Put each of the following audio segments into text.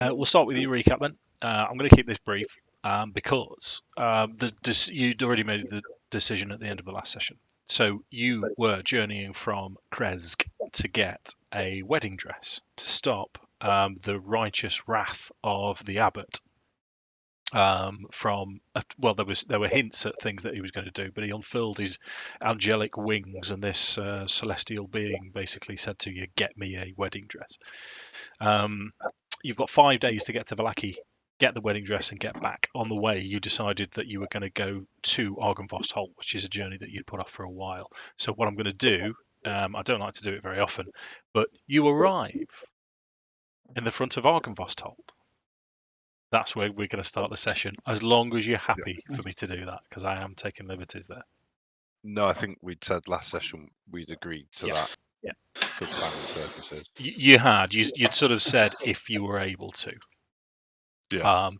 We'll start with your recap then. I'm going to keep this brief because you'd already made the decision at the end of the last session. So you were journeying from Kresk to get a wedding dress to stop the righteous wrath of the abbot. There were hints at things that he was going to do, but he unfurled his angelic wings, and this celestial being basically said to you, "Get me a wedding dress." You've got 5 days to get to Vallaki, get the wedding dress, and get back. On the way, you decided that you were going to go to Argynvostholt, which is a journey that you'd put off for a while. So what I'm going to do, I don't like to do it very often, but you arrive in the front of Argynvostholt. That's where we're going to start the session, as long as you're happy for me to do that, because I am taking liberties there. No, I think we'd said last session we'd agreed to that. Yeah. For planning purposes. You had. You'd sort of said if you were able to. Yeah.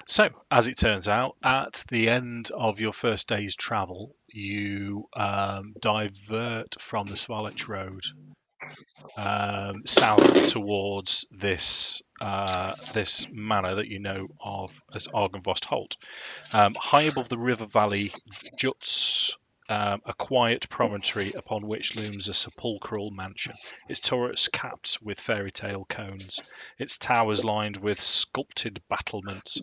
So, as it turns out, at the end of your first day's travel, you divert from the Svalech Road south towards this manor that you know of as Argynvostholt. High above the river valley juts a quiet promontory upon which looms a sepulchral mansion, its turrets capped with fairy tale cones, its towers lined with sculpted battlements.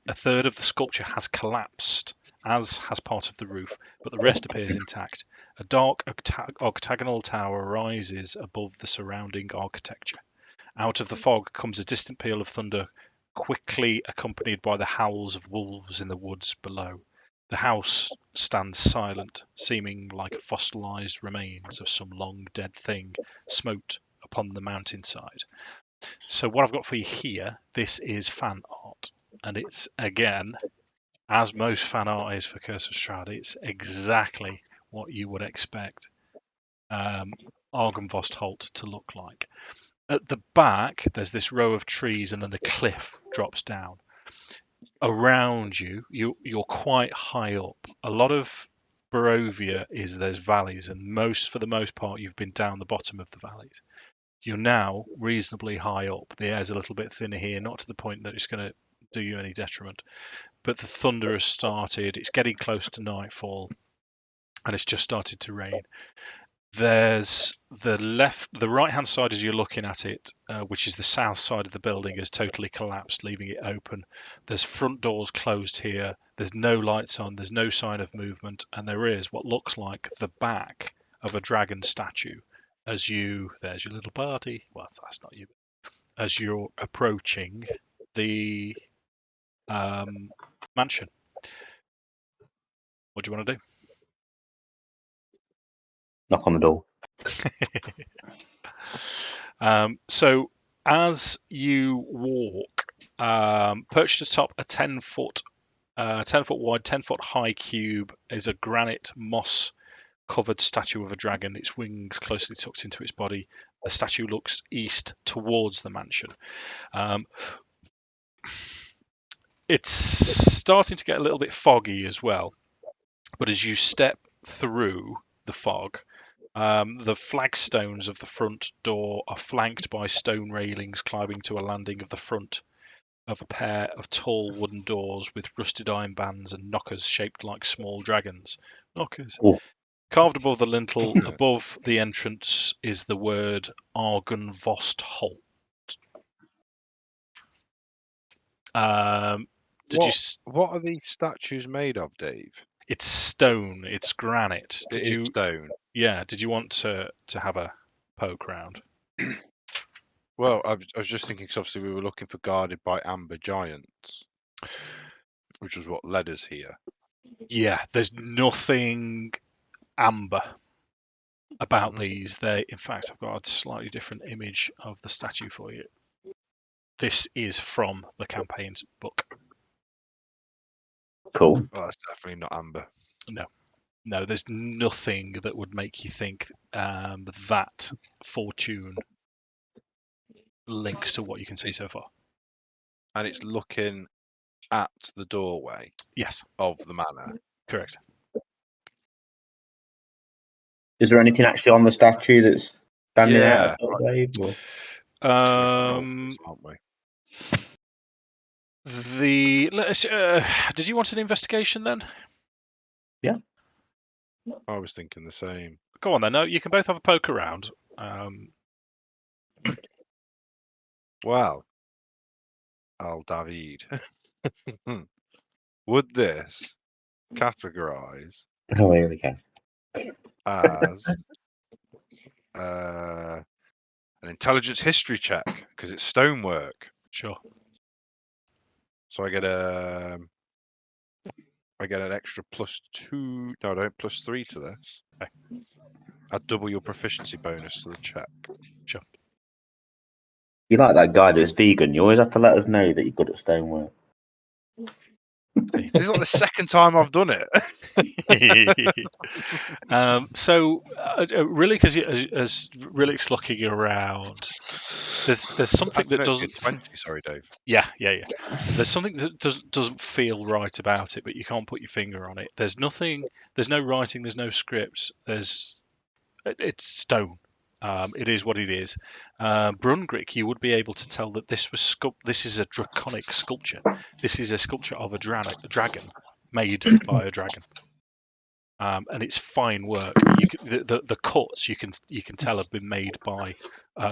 A third of the sculpture has collapsed, as has part of the roof, but the rest appears intact. A dark octagonal tower rises above the surrounding architecture. Out of the fog comes a distant peal of thunder, quickly accompanied by the howls of wolves in the woods below. The house stands silent, seeming like fossilized remains of some long dead thing smote upon the mountainside. So what I've got for you here, this is fan art, and it's, again, as most fan art is for Curse of Strahd, it's exactly what you would expect Argynvostholt to look like. At the back, there's this row of trees, and then the cliff drops down. Around you, you're quite high up. A lot of Barovia is there's valleys, and for the most part, you've been down the bottom of the valleys. You're now reasonably high up. The air's a little bit thinner here, not to the point that it's going to do you any detriment. But the thunder has started. It's getting close to nightfall, and it's just started to rain. There's the right-hand side as you're looking at it, which is the south side of the building, is totally collapsed, leaving it open. There's front doors closed here. There's no lights on. There's no sign of movement, and there is what looks like the back of a dragon statue. There's your little party. Well, that's not you. As you're approaching the mansion. What do you want to do? Knock on the door. So as you walk, perched atop a 10-foot wide, 10-foot high cube is a granite moss-covered statue of a dragon, its wings closely tucked into its body. The statue looks east towards the mansion. It's starting to get a little bit foggy as well, but as you step through the fog, the flagstones of the front door are flanked by stone railings climbing to a landing of the front of a pair of tall wooden doors with rusted iron bands and knockers shaped like small dragons. Knockers. Oh. Carved above the lintel, above the entrance, is the word Argynvostholt. What are these statues made of, Dave? It's stone. It's granite. It is stone. Yeah. Did you want to have a poke round? Well, I was just thinking, because obviously we were looking for guarded by amber giants, which was what led us here. Yeah, there's nothing amber about these. In fact, I've got a slightly different image of the statue for you. This is from the campaign's book. Cool. Well, that's definitely not amber. No, there's nothing that would make you think that fortune links to what you can see so far. And it's looking at the doorway. Yes. Of the manor. Correct. Is there anything actually on the statue that's standing out? Aren't we? Did you want an investigation then? I was thinking the same. Go on then. No, you can both have a poke around. Well, Al David, would this categorize Oh, here we go. as an intelligence history check? Because it's stonework. Sure. So I get an extra +2. No, I don't. +3 to this. Okay. Add double your proficiency bonus to the check. Sure. You like that guy that's vegan. You always have to let us know that you're good at stonework. See. This is like the second time I've done it. So, really, because as Rillik's looking around, there's something that doesn't. 20. Sorry, Dave. Yeah. There's something that doesn't feel right about it, but you can't put your finger on it. There's nothing. There's no writing. There's no scripts. It's stone. It is what it is. Brungrik, you would be able to tell that this is a draconic sculpture. This is a sculpture of a dragon made by a dragon. And it's fine work. The cuts you can tell have been made by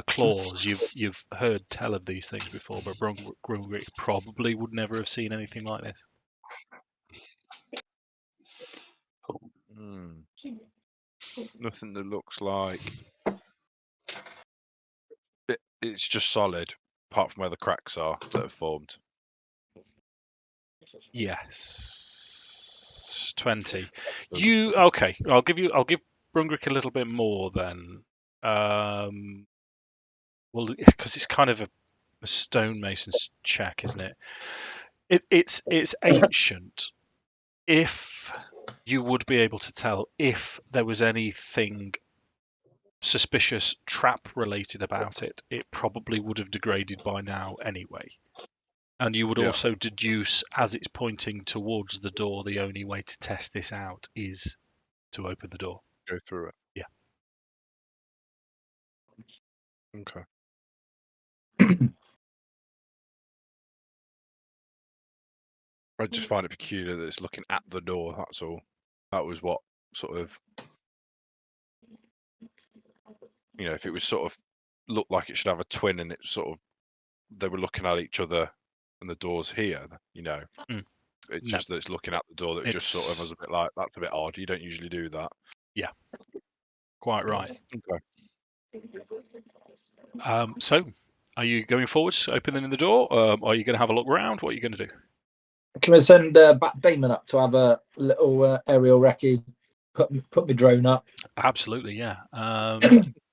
claws. You've heard tell of these things before, but Brungrik probably would never have seen anything like this. Nothing that looks like it's just solid, apart from where the cracks are that have formed. Yes, 20. Okay? I'll give Brungrik a little bit more then. Well, because it's kind of a stonemason's check, isn't it? It's ancient. If you would be able to tell if there was anything suspicious trap related about it, it probably would have degraded by now anyway. And you would also deduce, as it's pointing towards the door, the only way to test this out is to open the door. Go through it. Yeah. Okay. I just find it peculiar that it's looking at the door, that's all. That was what sort of, if it was sort of looked like it should have a twin and it sort of, they were looking at each other and the door's here, It's just that it's looking at the door that just sort of was a bit like, that's a bit odd. You don't usually do that. Yeah. Quite right. Okay. So, are you going forwards, opening the door? Are you going to have a look around? What are you going to do? Can we send Bat Damon up to have a little aerial recce? Put my drone up. Absolutely, yeah.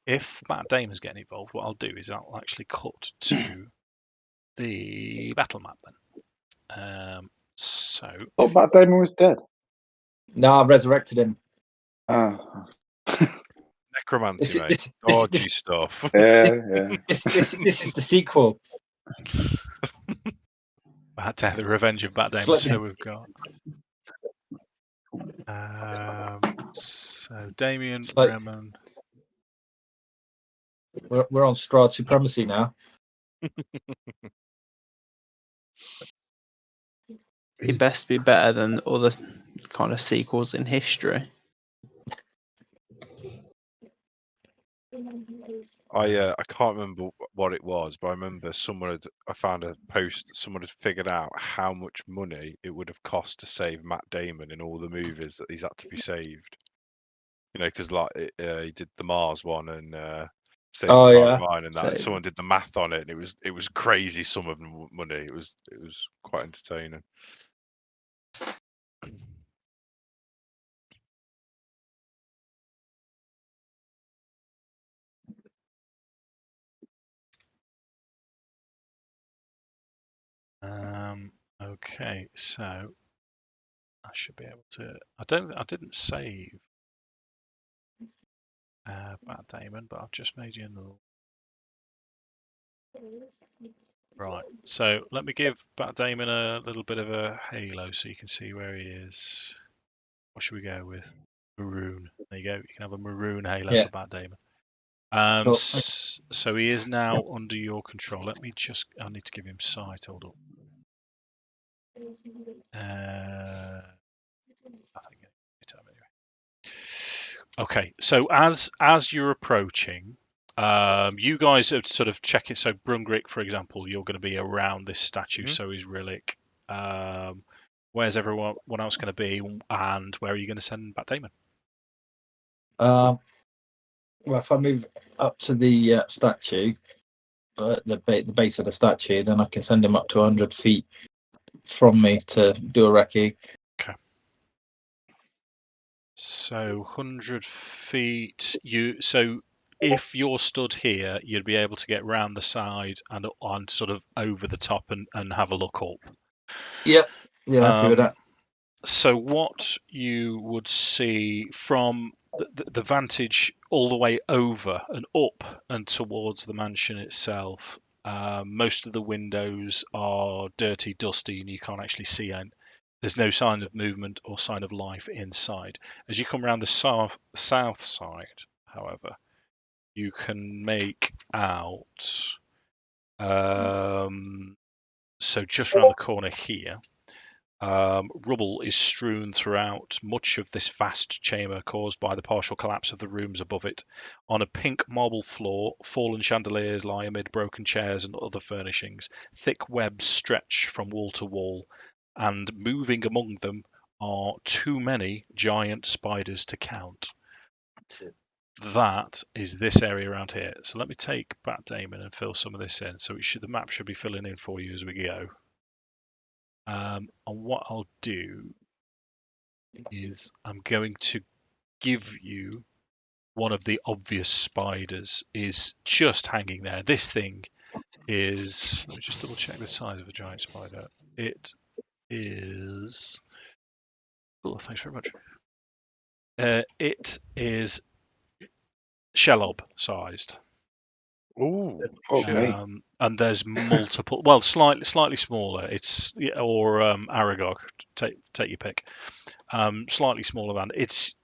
If Bat Damon's getting involved, what I'll do is I'll actually cut to the battle map then. So. Oh, Bat Damon was dead. No, I've resurrected him. Oh. Necromancy, mate. Dodgy stuff. Yeah. This is the sequel. The Revenge of Bat Damon. So we've got. So Damian, Reman. We're on Strahd supremacy now. It best be better than other kind of sequels in history. I can't remember what it was, but I remember I found a post, someone had figured out how much money it would have cost to save Matt Damon in all the movies that he's had to be saved. Because he did the Mars one and Saving Private Ryan and that. And someone did the math on it, and it was crazy sum of money. It was quite entertaining. Okay, so I should be able to. I didn't save Bat Damon, but I've just made you another. Right, so let me give Bat Damon a little bit of a halo so you can see where he is. What should we go with? Maroon. There you go. You can have a maroon halo for Bat Damon. Cool. So he is now under your control. I need to give him sight. Hold up. Nothing. Anyway. Okay, so as you're approaching, you guys are sort of checking. So Brungrik, for example, you're going to be around this statue. So is Rillik. Where's everyone else going to be, and where are you going to send back Damian? Well, if I move up to the statue, the base of the statue, then I can send him up to 100 feet from me to do a recce. Okay. So 100 feet. If you're stood here, you'd be able to get round the side and on sort of over the top and have a look up. Yeah, happy with that. So what you would see from the vantage all the way over and up and towards the mansion itself, most of the windows are dirty, dusty, and you can't actually see any. There's no sign of movement or sign of life inside. As you come around the south side, however, you can make out. So just around the corner here, rubble is strewn throughout much of this vast chamber caused by the partial collapse of the rooms above it. On a pink marble floor, fallen chandeliers lie amid broken chairs and other furnishings. Thick webs stretch from wall to wall, and moving among them are too many giant spiders to count. That is this area around here. So let me take back Damian and fill some of this in. So the map should be filling in for you as we go. And what I'll do is I'm going to give you one of the obvious spiders is just hanging there. This thing is, let me just double check the size of a giant spider. It is, oh, thanks very much. It is Shelob sized. Ooh, Okay. And there's multiple, well, slightly smaller. It's or Aragog, take your pick. Slightly smaller than it's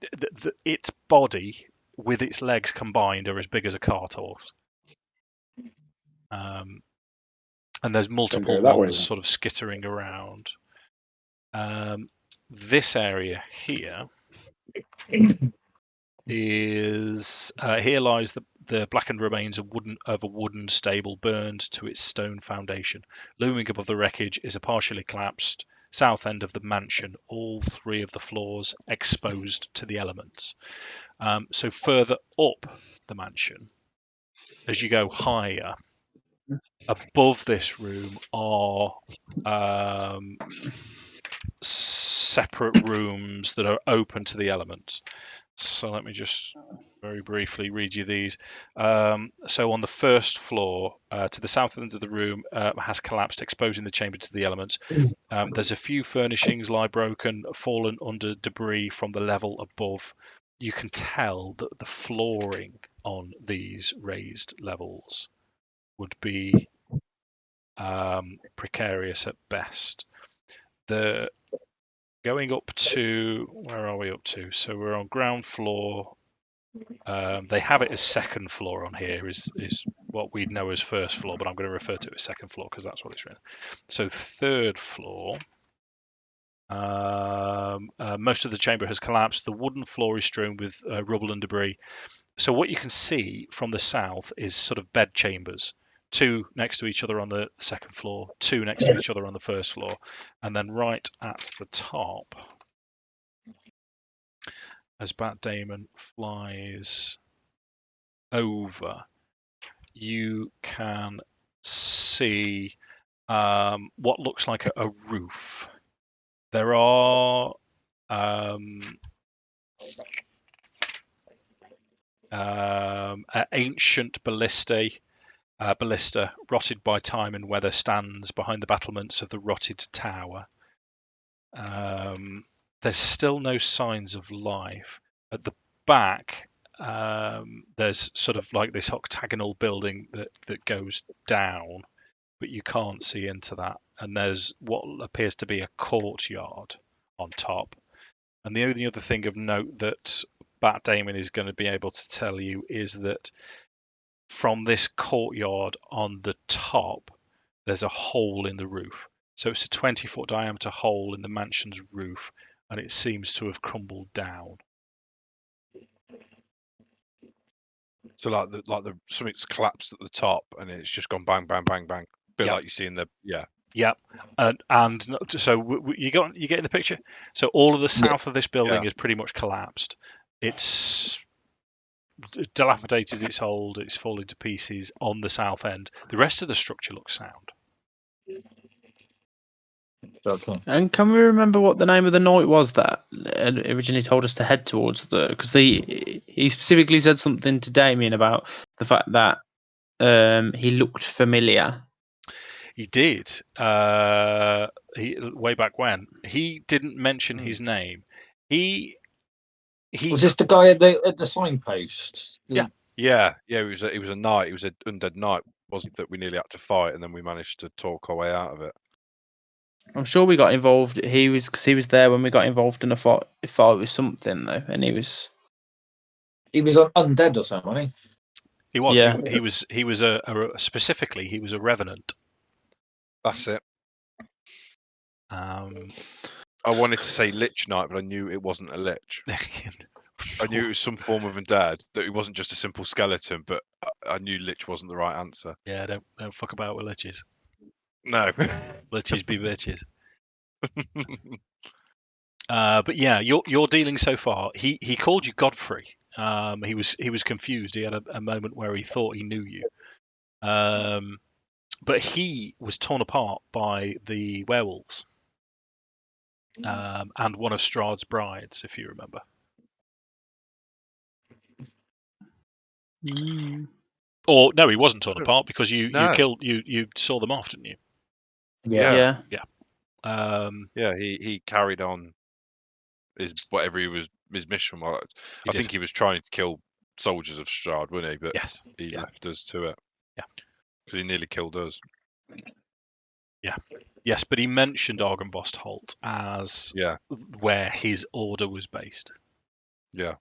its body with its legs combined are as big as a cart horse. And there's multiple go that way ones then. sort of skittering around. This area here is here lies the blackened remains of a wooden stable burned to its stone foundation. Looming above the wreckage is a partially collapsed south end of the mansion, all three of the floors exposed to the elements. So further up the mansion, as you go higher, above this room are separate rooms that are open to the elements. So let me just very briefly read you these. So on the first floor, to the south end of the room has collapsed, exposing the chamber to the elements. There's a few furnishings lie broken, fallen under debris from the level above. You can tell that the flooring on these raised levels would be precarious at best. Going up to, where are we up to? So we're on ground floor. They have it as second floor on here, is what we know as first floor, but I'm going to refer to it as second floor because that's what it's written. So third floor, most of the chamber has collapsed. The wooden floor is strewn with rubble and debris. So what you can see from the south is sort of bed chambers, two next to each other on the second floor, two next to each other on the first floor, and then right at the top, as Bat Damon flies over, you can see what looks like a roof. There are ancient ballista rotted by time and weather stands behind the battlements of the rotted tower. There's still no signs of life. At the back, there's sort of like this octagonal building that goes down, but you can't see into that. And there's what appears to be a courtyard on top. And the only other thing of note that Bat Damon is going to be able to tell you is that from this courtyard on the top, there's a hole in the roof. So it's a 20-foot diameter hole in the mansion's roof, and it seems to have crumbled down. So like the something's collapsed at the top, and it's just gone bang, bang, bang, bang. Bit Yep. like you see in the Yep. And so you get in the picture. So all of the south of this building is pretty much collapsed. It's dilapidated. It's old. It's falling to pieces on the south end. The rest of the structure looks sound. Okay. And can we remember what the name of the knight was that originally told us to head towards because he specifically said something to Damian about the fact that he looked familiar. He did. Way back when he didn't mention his name. He Was this the guy at the signpost? Yeah. Yeah. He was a knight. He was an undead knight, wasn't that we nearly had to fight, and then we managed to talk our way out of it. I'm sure we got involved. He was there when we got involved in a fight with something though, and he was undead or something, wasn't he? He was. Yeah. He was specifically he was a revenant. That's it. I I wanted to say lich knight, but I knew it wasn't a lich. I knew it was some form of undead. That it wasn't just a simple skeleton, but I knew lich wasn't the right answer. Yeah, don't fuck about with liches. No. Liches be bitches. But yeah, your dealing so far. He called you Godfrey. He was confused. He had a moment where he thought he knew you. But he was torn apart by the werewolves. And one of Strahd's brides, if you remember. Or no, he wasn't torn apart because you saw them off, didn't you? Yeah. He carried on his mission was. I think he was trying to kill soldiers of Strahd, wasn't he? But yes, he left us to it. Yeah, because he nearly killed us. Yeah. Yes, but he mentioned Argynvostholt as where his order was based. Yeah.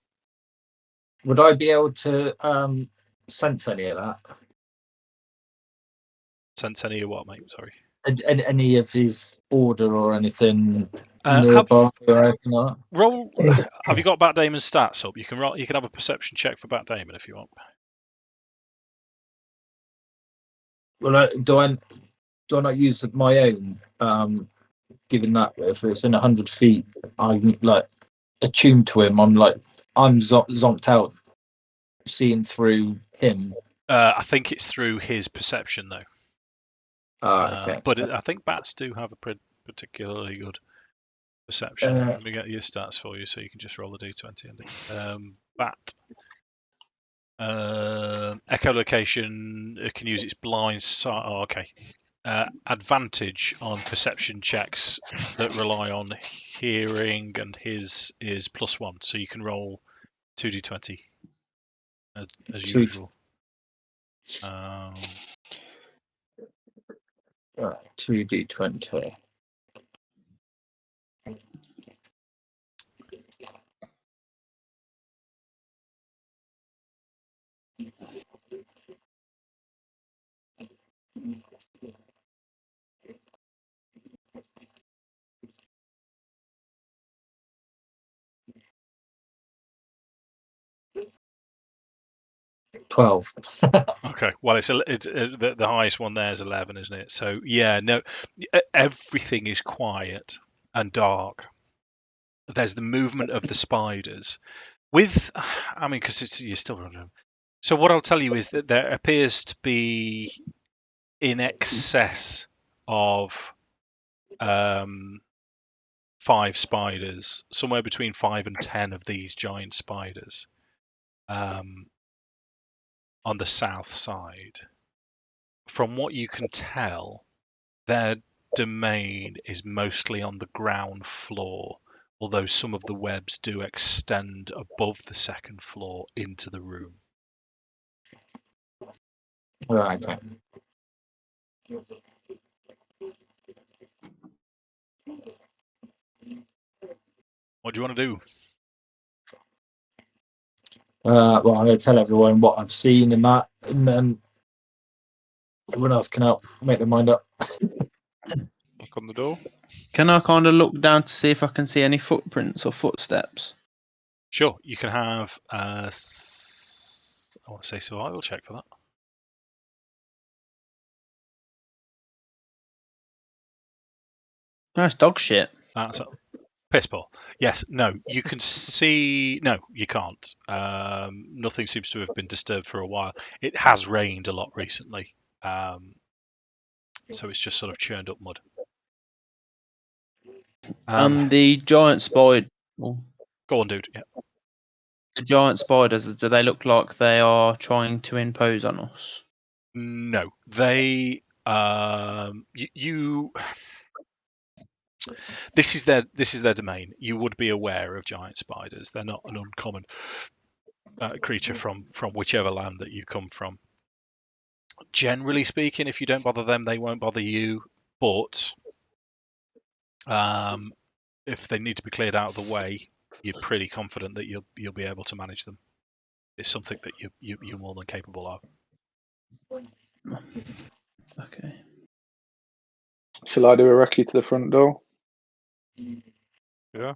Would I be able to sense any of that? Sense any of what, mate? Sorry. Any of his order or anything nearby or anything like that? Roll. Have you got Bat Damon's stats up? You can roll. You can have a perception check for Bat Damon if you want. Well, do I not use my own? Given that if it's in 100 feet, I'm like attuned to him. I'm zonked out, seeing through him. I think it's through his perception though. Okay. But I think bats do have a particularly good perception. Let me get your stats for you so you can just roll the d20. Bat. Echolocation can use its blind sight. Oh, okay. Advantage on perception checks that rely on hearing, and his is +1, so you can roll 2d20 as usual. 2d20. $12. Okay, well, it's the highest one there is 11, isn't it? So yeah, no, everything is quiet and dark. There's the movement of the spiders. Because you're still running. So what I'll tell you is that there appears to be in excess of 5 spiders, somewhere between 5 and 10 of these giant spiders. On the south side. From what you can tell, their domain is mostly on the ground floor, although some of the webs do extend above the second floor into the room. Right. Okay. What do you want to do? Well, I'm going to tell everyone what I've seen in that, and then everyone else can help make their mind up. Knock on the door. Can I kind of look down to see if I can see any footprints or footsteps? Sure, you can have. I want to say survival check for that. That's dog shit. That's a piss ball. Yes, no, you can see. No, you can't. Nothing seems to have been disturbed for a while. It has rained a lot recently, so it's just sort of churned up mud. The giant spider. Go on, dude. Yeah. The giant spiders. Do they look like they are trying to impose on us? No, they. This is their domain. You would be aware of giant spiders. They're not an uncommon creature from whichever land that you come from. Generally speaking, if you don't bother them, they won't bother you. But if they need to be cleared out of the way, you're pretty confident that you'll be able to manage them. It's something that you're more than capable of. Okay. Shall I do a recce to the front door? Yeah.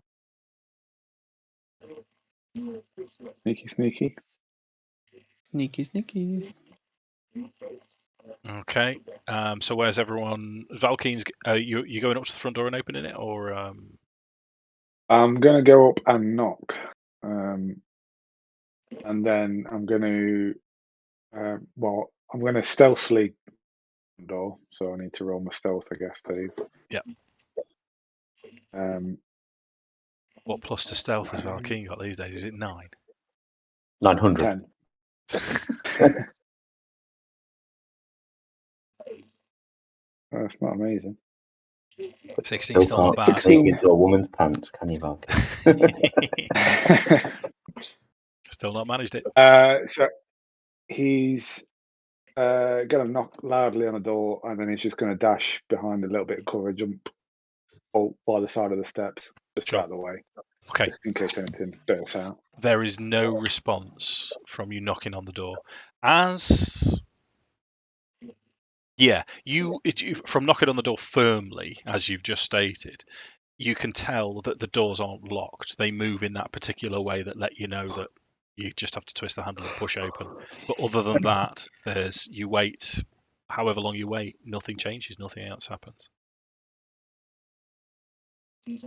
Sneaky, sneaky. Sneaky, sneaky. Okay. So where's everyone? Valkyn's. You going up to the front door and opening it, or? I'm going to go up and knock. And then I'm going to, I'm going to stealthily door, so I need to roll my stealth, I guess, Dave. Yeah. What plus to stealth has Valkyn got these days? Is it 9? 900. 10. That's not amazing. 16 still not bad. Sneak into a woman's pants, can you, Valkyn? Still not managed it. So he's going to knock loudly on the door, and then he's just going to dash behind a little bit of cover, jump by the side of the steps, just Sure. out of the way. Okay. Just in case anything bursts out. There is no response from you knocking on the door. From knocking on the door firmly, as you've just stated, you can tell that the doors aren't locked. They move in that particular way that let you know that you just have to twist the handle and push open. But other than that, you wait. However long you wait, nothing changes. Nothing else happens. See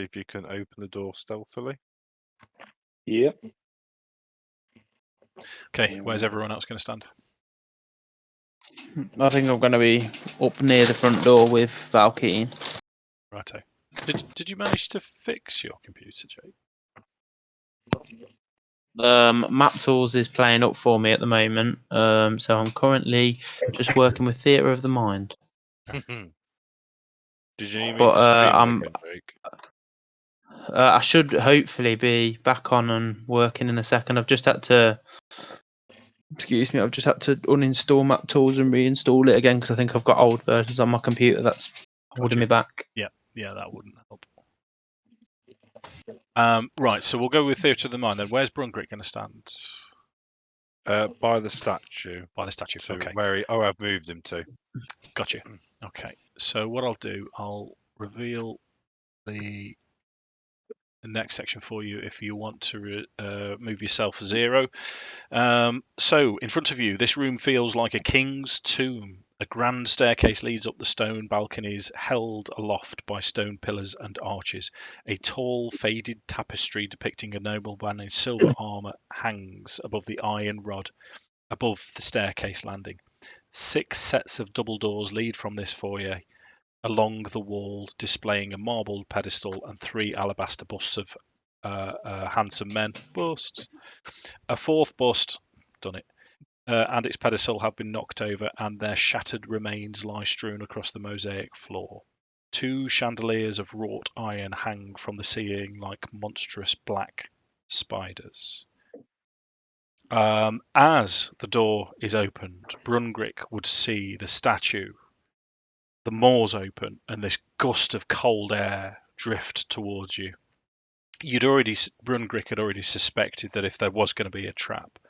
if you can open the door stealthily. Yep. Okay, where's everyone else going to stand? I think I'm going to be up near the front door with Valkyn. Righto. Did you manage to fix your computer, Jake? maptools is playing up for me at the moment, so I'm currently just working with Theatre of the Mind. Did you need me But, to stream I'm- again, Jake? I should hopefully be back on and working in a second. I've just had to uninstall maptools and reinstall it again because I think I've got old versions on my computer that's holding me back. Yeah, that wouldn't help. Right, so we'll go with Theatre of the Mind then. Where's Brungrik going to stand? By the statue. By the statue. So Okay, I've moved him to. gotcha. Okay, so what I'll do, I'll reveal the next section for you if you want to move yourself 0. So in front of you, this room feels like a king's tomb. A grand staircase leads up the stone balconies held aloft by stone pillars and arches. A tall, faded tapestry depicting a nobleman in silver armour hangs above the iron rod above the staircase landing. 6 sets of double doors lead from this foyer along the wall, displaying a marble pedestal and 3 alabaster busts of handsome men. Busts. A 4th bust, done it, and its pedestal have been knocked over, and their shattered remains lie strewn across the mosaic floor. 2 chandeliers of wrought iron hang from the ceiling like monstrous black spiders. As the door is opened, Brungrik would see the statue. The moors open, and this gust of cold air drift towards you. Brungrik had already suspected that if there was going to be a trap,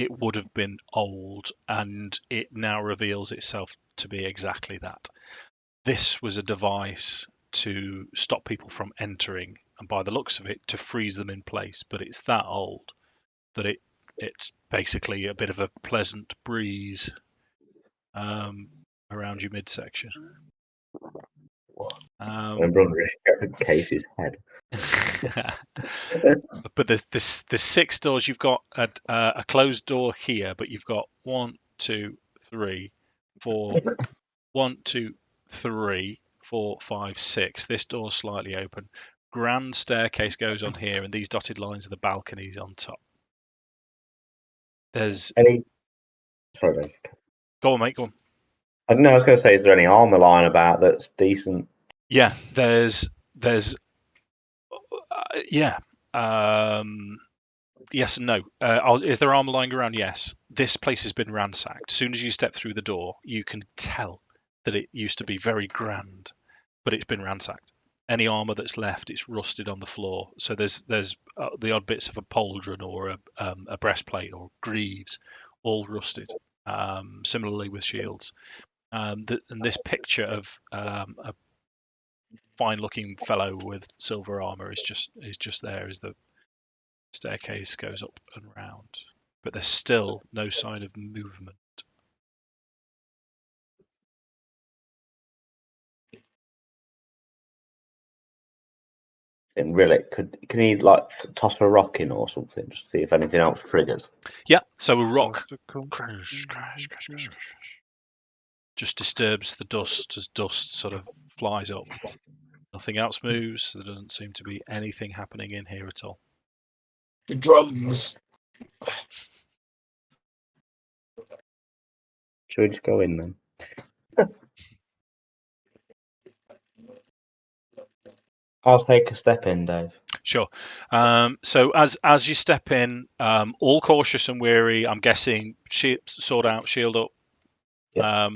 it would have been old, and it now reveals itself to be exactly that. This was a device to stop people from entering, and by the looks of it, to freeze them in place. But it's that old that it's basically a bit of a pleasant breeze around your midsection. When Brungrik case his head. But there's 6 doors. You've got a closed door here, but you've got 1, 2, 3, 4, 1, 2, 3, 4, 5, 6. This door's slightly open. Grand staircase goes on here, and these dotted lines are the balconies on top. There's Any? Sorry, Dave. go on, mate. Go on. I don't know. I was going to say, is there any armor lying about that's decent? Yeah, there's yeah. Yes and no. Is there armor lying around? Yes. This place has been ransacked. As soon as you step through the door, you can tell that it used to be very grand, but it's been ransacked. Any armor that's left, it's rusted on the floor. So there's the odd bits of a pauldron or a breastplate or greaves, all rusted. Similarly with shields. And this picture of a fine-looking fellow with silver armor is just there as the staircase goes up and round, but there's still no sign of movement. In Rillik, can he like toss a rock in or something, just to see if anything else triggers? Yeah, so a rock crash, just disturbs the dust as dust sort of flies up. Nothing else moves. So there doesn't seem to be anything happening in here at all. The drums. Should we just go in then? I'll take a step in, Dave. Sure. So as you step in, all cautious and weary, I'm guessing sword out, shield up. Yep.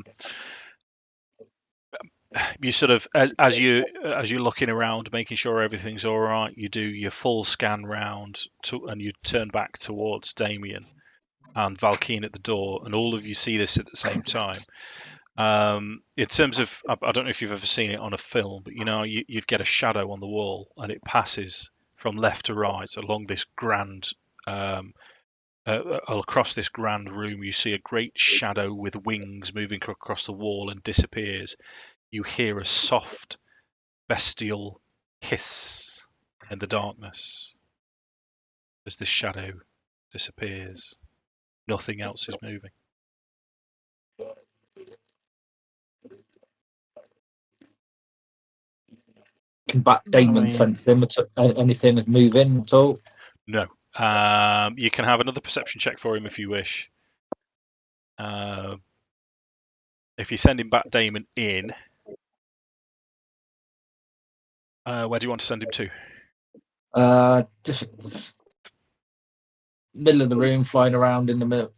You sort of as you're looking around, making sure everything's all right. You do your full scan round and you turn back towards Damian and Valkyn at the door, and all of you see this at the same time. In terms of, I don't know if you've ever seen it on a film, but you'd get a shadow on the wall, and it passes from left to right along this grand. Across this grand room, you see a great shadow with wings moving across the wall and disappears. You hear a soft, bestial hiss in the darkness as this shadow disappears. Nothing else is moving. Can Damon sense him at anything move in at all? No. You can have another perception check for him if you wish. If you send him back Damon in, where do you want to send him to? Just middle of the room, flying around in the middle.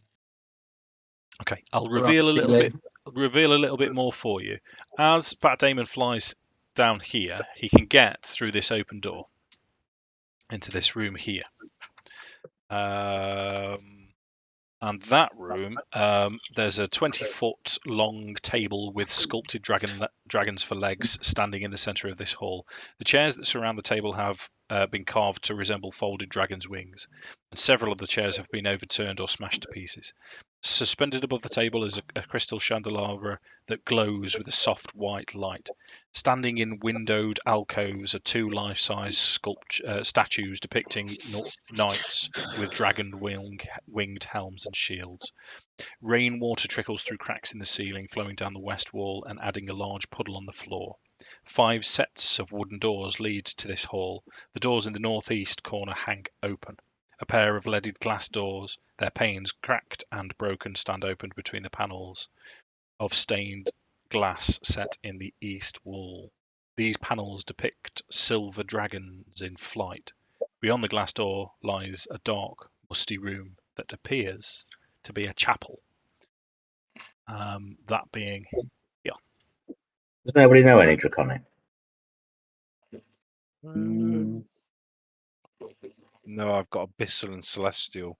Okay, I'll reveal a little bit more for you. As Bat Damon flies down here, he can get through this open door into this room here. And that room, there's a 20-foot long table with sculpted dragons for legs standing in the centre of this hall. The chairs that surround the table have been carved to resemble folded dragon's wings, and several of the chairs have been overturned or smashed to pieces. Suspended above the table is a crystal candelabra that glows with a soft white light. Standing in windowed alcoves are 2 life-size statues depicting knights with dragon-winged helms and shields. Rainwater trickles through cracks in the ceiling, flowing down the west wall and adding a large puddle on the floor. 5 sets of wooden doors lead to this hall. The doors in the northeast corner hang open. A pair of leaded glass doors, their panes cracked and broken, stand open between the panels of stained glass set in the east wall. These panels depict silver dragons in flight. Beyond the glass door lies a dark, musty room that appears to be a chapel. That being, yeah. Does nobody know any Draconic? No, I've got Abyssal and Celestial.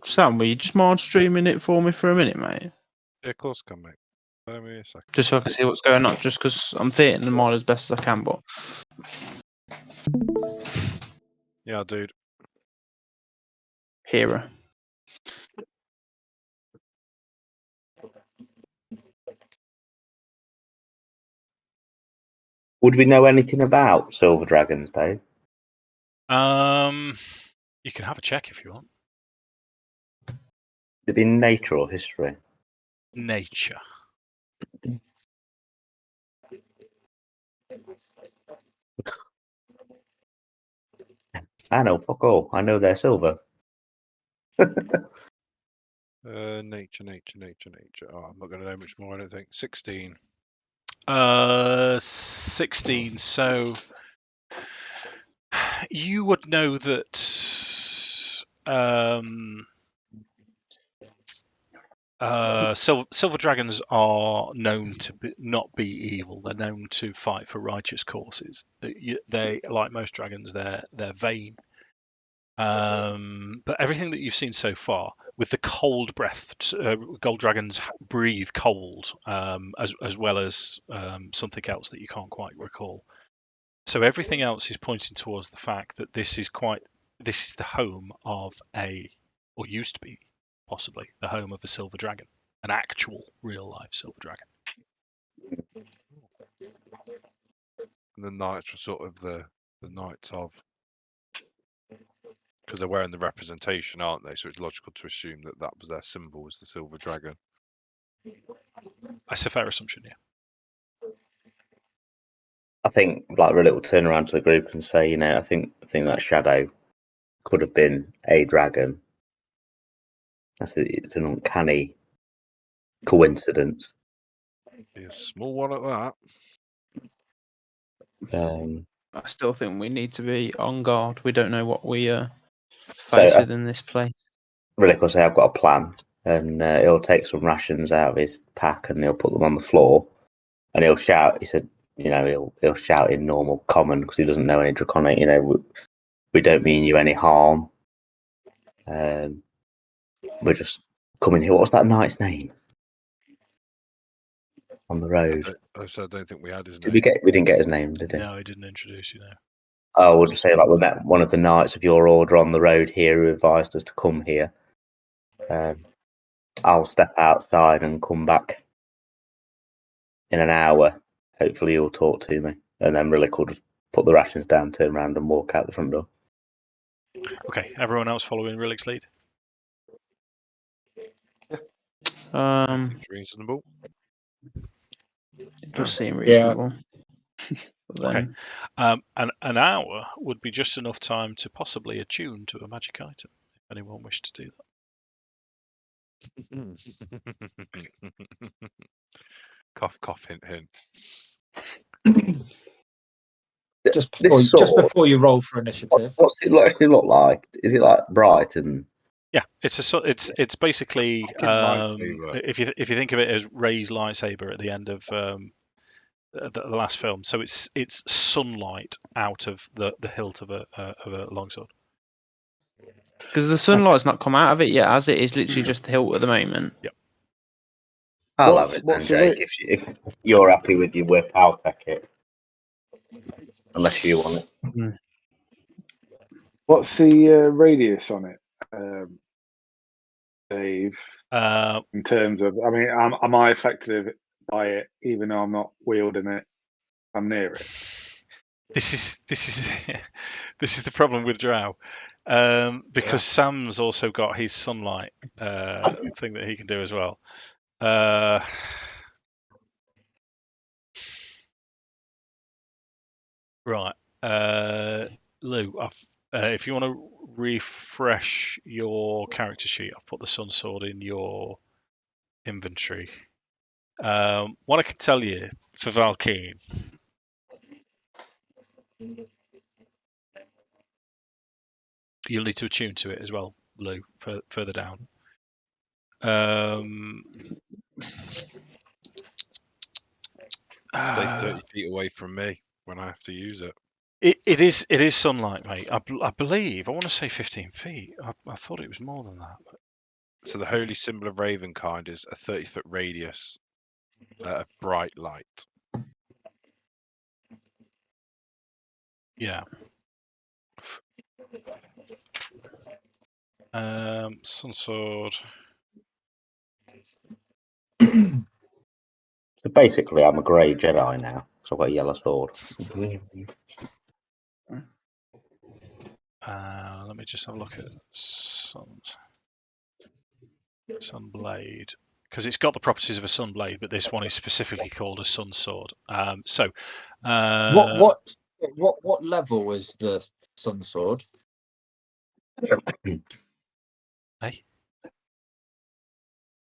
Sam, will you just mind streaming it for me for a minute, mate? Yeah, of course, can mate. Bear me a second. Just so I can see what's going on. Just because I'm theating mine as best as I can, but Yeah, dude. hero. Would we know anything about silver dragons, Dave? You can have a check if you want. Would it be nature or history? Nature. I know, fuck all. I know they're silver. Nature. Oh, I'm not going to know much more, I don't think. 16. 16. So you would know that silver dragons are known to not be evil. They're known to fight for righteous causes. They, like most dragons, they're vain. But everything that you've seen so far, with the cold breath, gold dragons breathe cold, as well as something else that you can't quite recall. So everything else is pointing towards the fact that this is the home of or used to be possibly the home of a silver dragon, an actual real life silver dragon. And the knights were sort of the knights of, because they're wearing the representation, aren't they? So it's logical to assume that that was their symbol, was the silver dragon. That's a fair assumption, yeah. I think like Rillik will turn around to the group and say, I think that shadow could have been a dragon. It's an uncanny coincidence. Be a small one at that. I still think we need to be on guard. We don't know what we face within this place. Rillik will say, I've got a plan, and he'll take some rations out of his pack and he'll put them on the floor, and he'll shout. He said, he'll shout in normal common because he doesn't know any draconic. We don't mean you any harm. We're just coming here. What was that knight's name on the road? I don't think we had his Did name. we didn't get his name, did we? No, he didn't introduce you. No. Oh, we'll just say like we met one of the knights of your order on the road here who advised us to come here. I'll step outside and come back in an hour. Hopefully you'll talk to me. And then Rillik will just put the rations down, turn around and walk out the front door. Okay, everyone else following Rillik's lead? Seems reasonable. It does seem reasonable. Okay. An hour would be just enough time to possibly attune to a magic item, if anyone wished to do that. Cough, cough, hint, hint. Just before you roll for initiative. What's it look like? Is it like bright and? Yeah, it's basically if you think of it as Ray's lightsaber at the end of the last film. So it's sunlight out of the hilt of a longsword. Because the sunlight's not come out of it yet, has it? It's literally just the hilt at the moment. Yep. I'll have it then, Jake. If you're happy with your whip, I'll take it. Unless you want it. Mm. What's the radius on it, Dave? In terms of, I mean, am I affected by it even though I'm not wielding it? I'm near it. This is this is the problem with Drow, because Sam's also got his sunlight thing that he can do as well. Right, Lou, if you want to refresh your character sheet, I've put the sun sword in your inventory. What I can tell you for Valkyn, you'll need to attune to it as well, Lou, further down. Stay 30 feet away from me when I have to use it. It is sunlight, mate. I believe. I want to say 15 feet. I thought it was more than that. So the holy symbol of Ravenkind is a 30-foot radius of bright light. Yeah. Sun Sword. So basically, I'm a grey Jedi now, so I've got a yellow sword. Let me just have a look at Sunblade, because it's got the properties of a Sunblade, but this one is specifically called a Sun Sword. What level is the Sun Sword? Hey?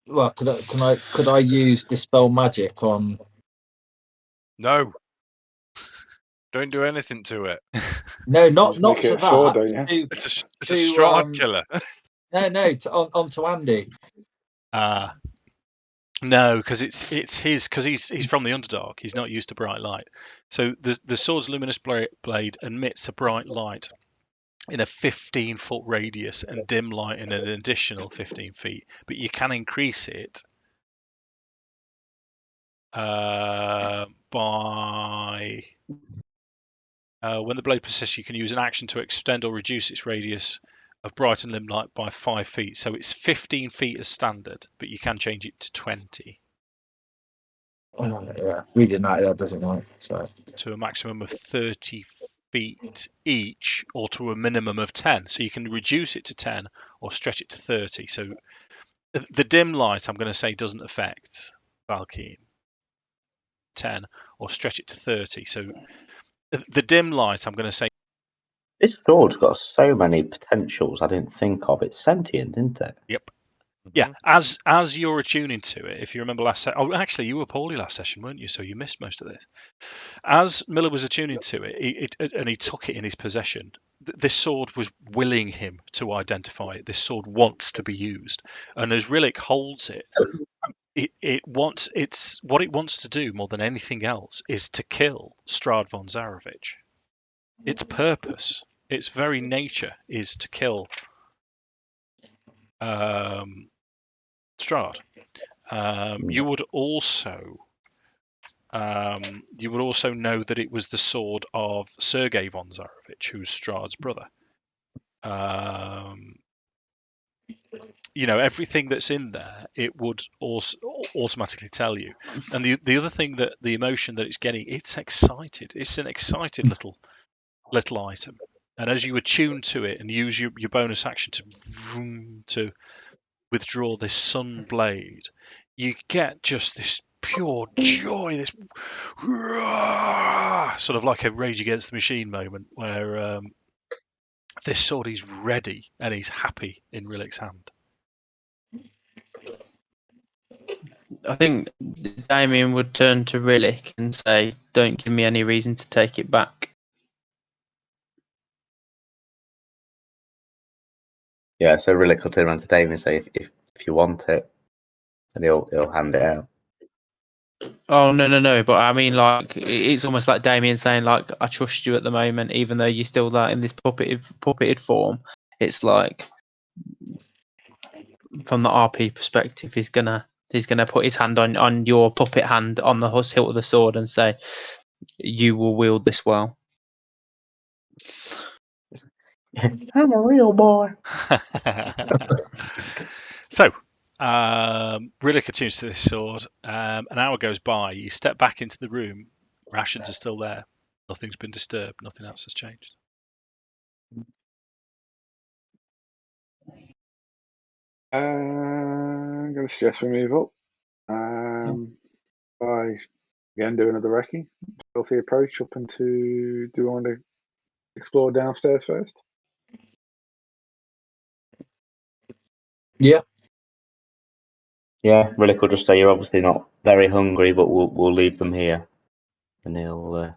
Well, could I use Dispel Magic on? No. Don't do anything to it. No, You not just make it to a sword, that. don't you? It's a To, Strahd killer. No, onto Andy. No, because it's his, because he's from the Underdark. He's not used to bright light. So the sword's luminous blade emits a bright light in a 15-foot radius and dim light in an additional 15 feet. But you can increase it by when the blade persists, you can use an action to extend or reduce its radius of bright and dim light by 5 feet. So it's 15 feet as standard, but you can change it to 20. Yeah, reading that doesn't like so. To a maximum of 30 feet each, or to a minimum of 10. So you can reduce it to 10 or stretch it to 30. So the dim light, I'm going to say, doesn't affect Valkyn. 10 or stretch it to 30. So the dim light, I'm going to say. This sword's got so many potentials I didn't think of. It's sentient, isn't it? Yep. Yeah, as you're attuning to it, if you remember last session, oh, actually, you were poorly last session, weren't you? So you missed most of this. As Miller was attuning to it, and he took it in his possession, this sword was willing him to identify it. This sword wants to be used, and as Rillik holds it, what it wants to do more than anything else is to kill Strahd von Zarovich. Its purpose, its very nature, is to kill Strahd. You would also know that it was the sword of Sergei von Zarovich, who's Strahd's brother. Everything that's in there, it would also automatically tell you. And the other thing, that the emotion that it's getting, it's excited. It's an excited little item. And as you attune to it and use your bonus action to withdraw this sun blade, you get just this pure joy, this sort of like a Rage Against the Machine moment where this sword is ready and he's happy in Rillik's hand. I think Damian would turn to Rillik and say, "Don't give me any reason to take it back." Yeah, so Rillik will turn around to Damian and say, if you want it, and he'll hand it out. Oh no! But I mean, like, it's almost like Damian saying, like, "I trust you at the moment, even though you're still that in this puppeted form." It's like, from the RP perspective, he's gonna put his hand on your puppet hand on the hilt of the sword and say, "You will wield this well." I'm a real boy. So, Rillik attunes to this sword. An hour goes by. You step back into the room. Rations are still there. Nothing's been disturbed. Nothing else has changed. I'm going to suggest we move up. By again do another recce. Stealthy approach up into. Do we want to explore downstairs first? Yeah, Rillik will just say, you're obviously not very hungry, but we'll leave them here, and he'll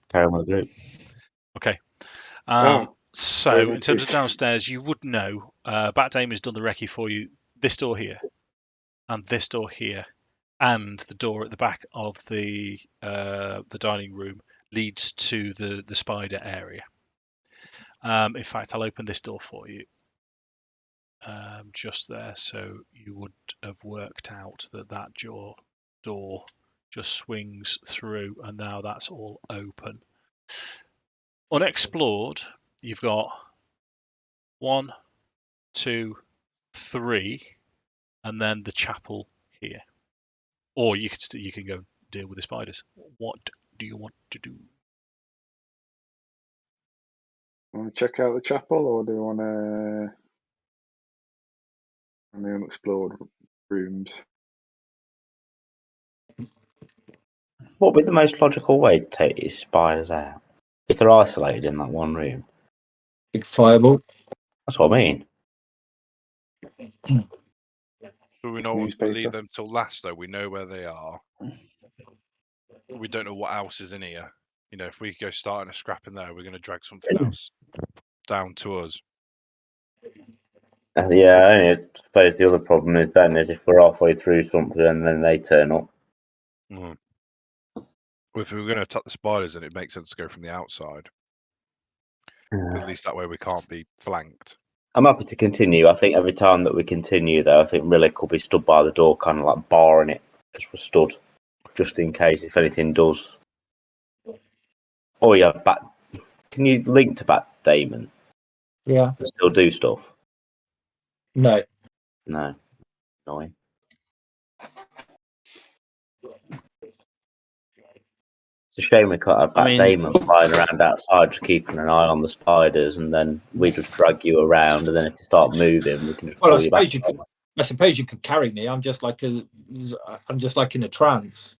carry on with the group. Okay. Oh, So, very in much terms of is. downstairs, you would know. Bat Dame has done the recce for you. This door here, and this door here, and the door at the back of the dining room leads to the spider area. In fact, I'll open this door for you. just there, so you would have worked out that door just swings through, and now that's all open. Unexplored, you've got 1, 2, 3, and then the chapel here. Or you can go deal with the spiders. What do you want to do? Want to check out the chapel, or do you want to on the unexplored rooms? What would be the most logical way to take these spiders out? If they're isolated in that one room. Big fireball. That's what I mean. So we know Newspaper. leave them till last, though. We know where they are. We don't know what else is in here. You know, if we go starting a scrap in there, we're going to drag something else down to us. Yeah, I suppose the other problem is then is if we're halfway through something and then they turn up. Well, if we were going to attack the spiders, then it makes sense to go from the outside. At least that way we can't be flanked. I'm happy to continue. I think every time that we continue, though, I think Rillik will be stood by the door, kind of like barring it, because we're stood, just in case if anything does. Oh yeah, can you link to Bat Damon? Yeah. Still do stuff? No. No. Annoying. It's a shame we can't have Bat Damon flying around outside, just keeping an eye on the spiders, and then we just drag you around, and then if you start moving, we can just pull you back. I suppose you could carry me. I'm just like in a trance.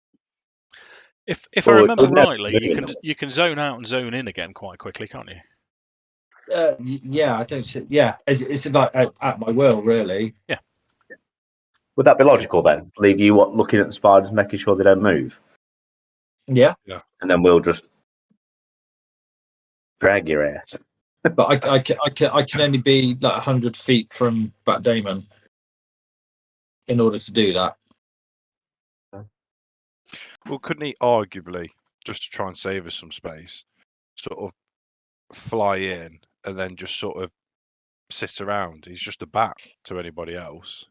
If I remember rightly, you can zone out and zone in again quite quickly, can't you? Yeah, I don't see. Yeah, it's like at my will, really. Yeah. Would that be logical then? Leave you looking at the spiders, making sure they don't move. Yeah. Yeah. And then we'll just drag your ass. But I can only be like 100 feet from Bat Damon in order to do that. Well, couldn't he arguably, just to try and save us some space, sort of fly in and then just sort of sit around? He's just a bat to anybody else.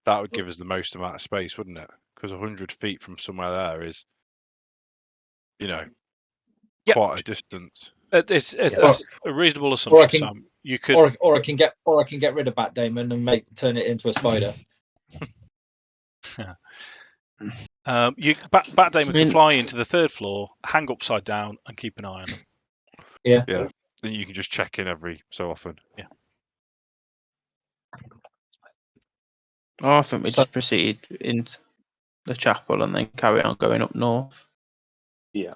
That would give us the most amount of space, wouldn't it? Because 100 feet from somewhere there is, quite a distance. It's a reasonable assumption, Sam. You could, or I can get rid of Bat Damon and turn it into a spider. Bat Damon could fly into the 3rd floor, hang upside down, and keep an eye on them. Yeah. Yeah. Then you can just check in every so often. Yeah. I think we just proceed into the chapel and then carry on going up north. Yeah.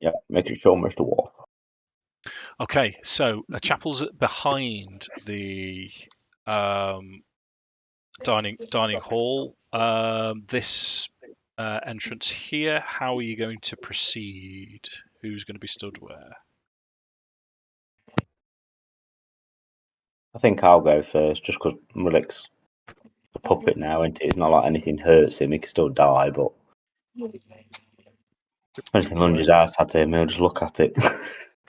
Yeah, making sure Mr. Wolf. Okay, so a chapel's behind the dining hall. This entrance here. How are you going to proceed? Who's going to be stood where? I think I'll go first, just because Rillik's a puppet now, and it's not like anything hurts him. He can still die, but if anything lunges out at him, he'll just look at it.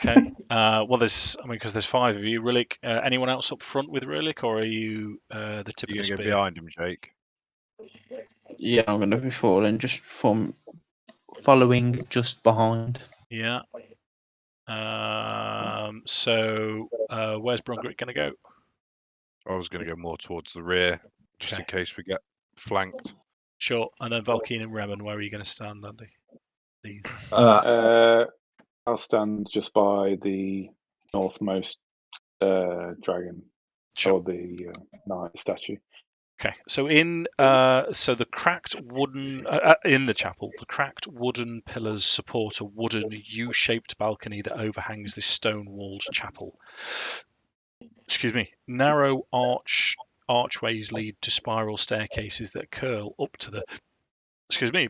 Okay. Well, because there's 5 of you. Rillik, anyone else up front with Rillik, or are you the tip of the spear? Go behind him, Jake. Yeah, I'm going to be following just behind. Yeah. So where's Brungrik going to go? I was going to go more towards the rear, just in case we get flanked. Sure. And then Valkyn and Reman, where are you going to stand, Andy? These. I'll stand just by the northmost dragon, or the knight statue. Okay, so the cracked wooden in the chapel, the cracked wooden pillars support a wooden U-shaped balcony that overhangs this stone-walled chapel. Excuse me. Narrow archways lead to spiral staircases that curl up to the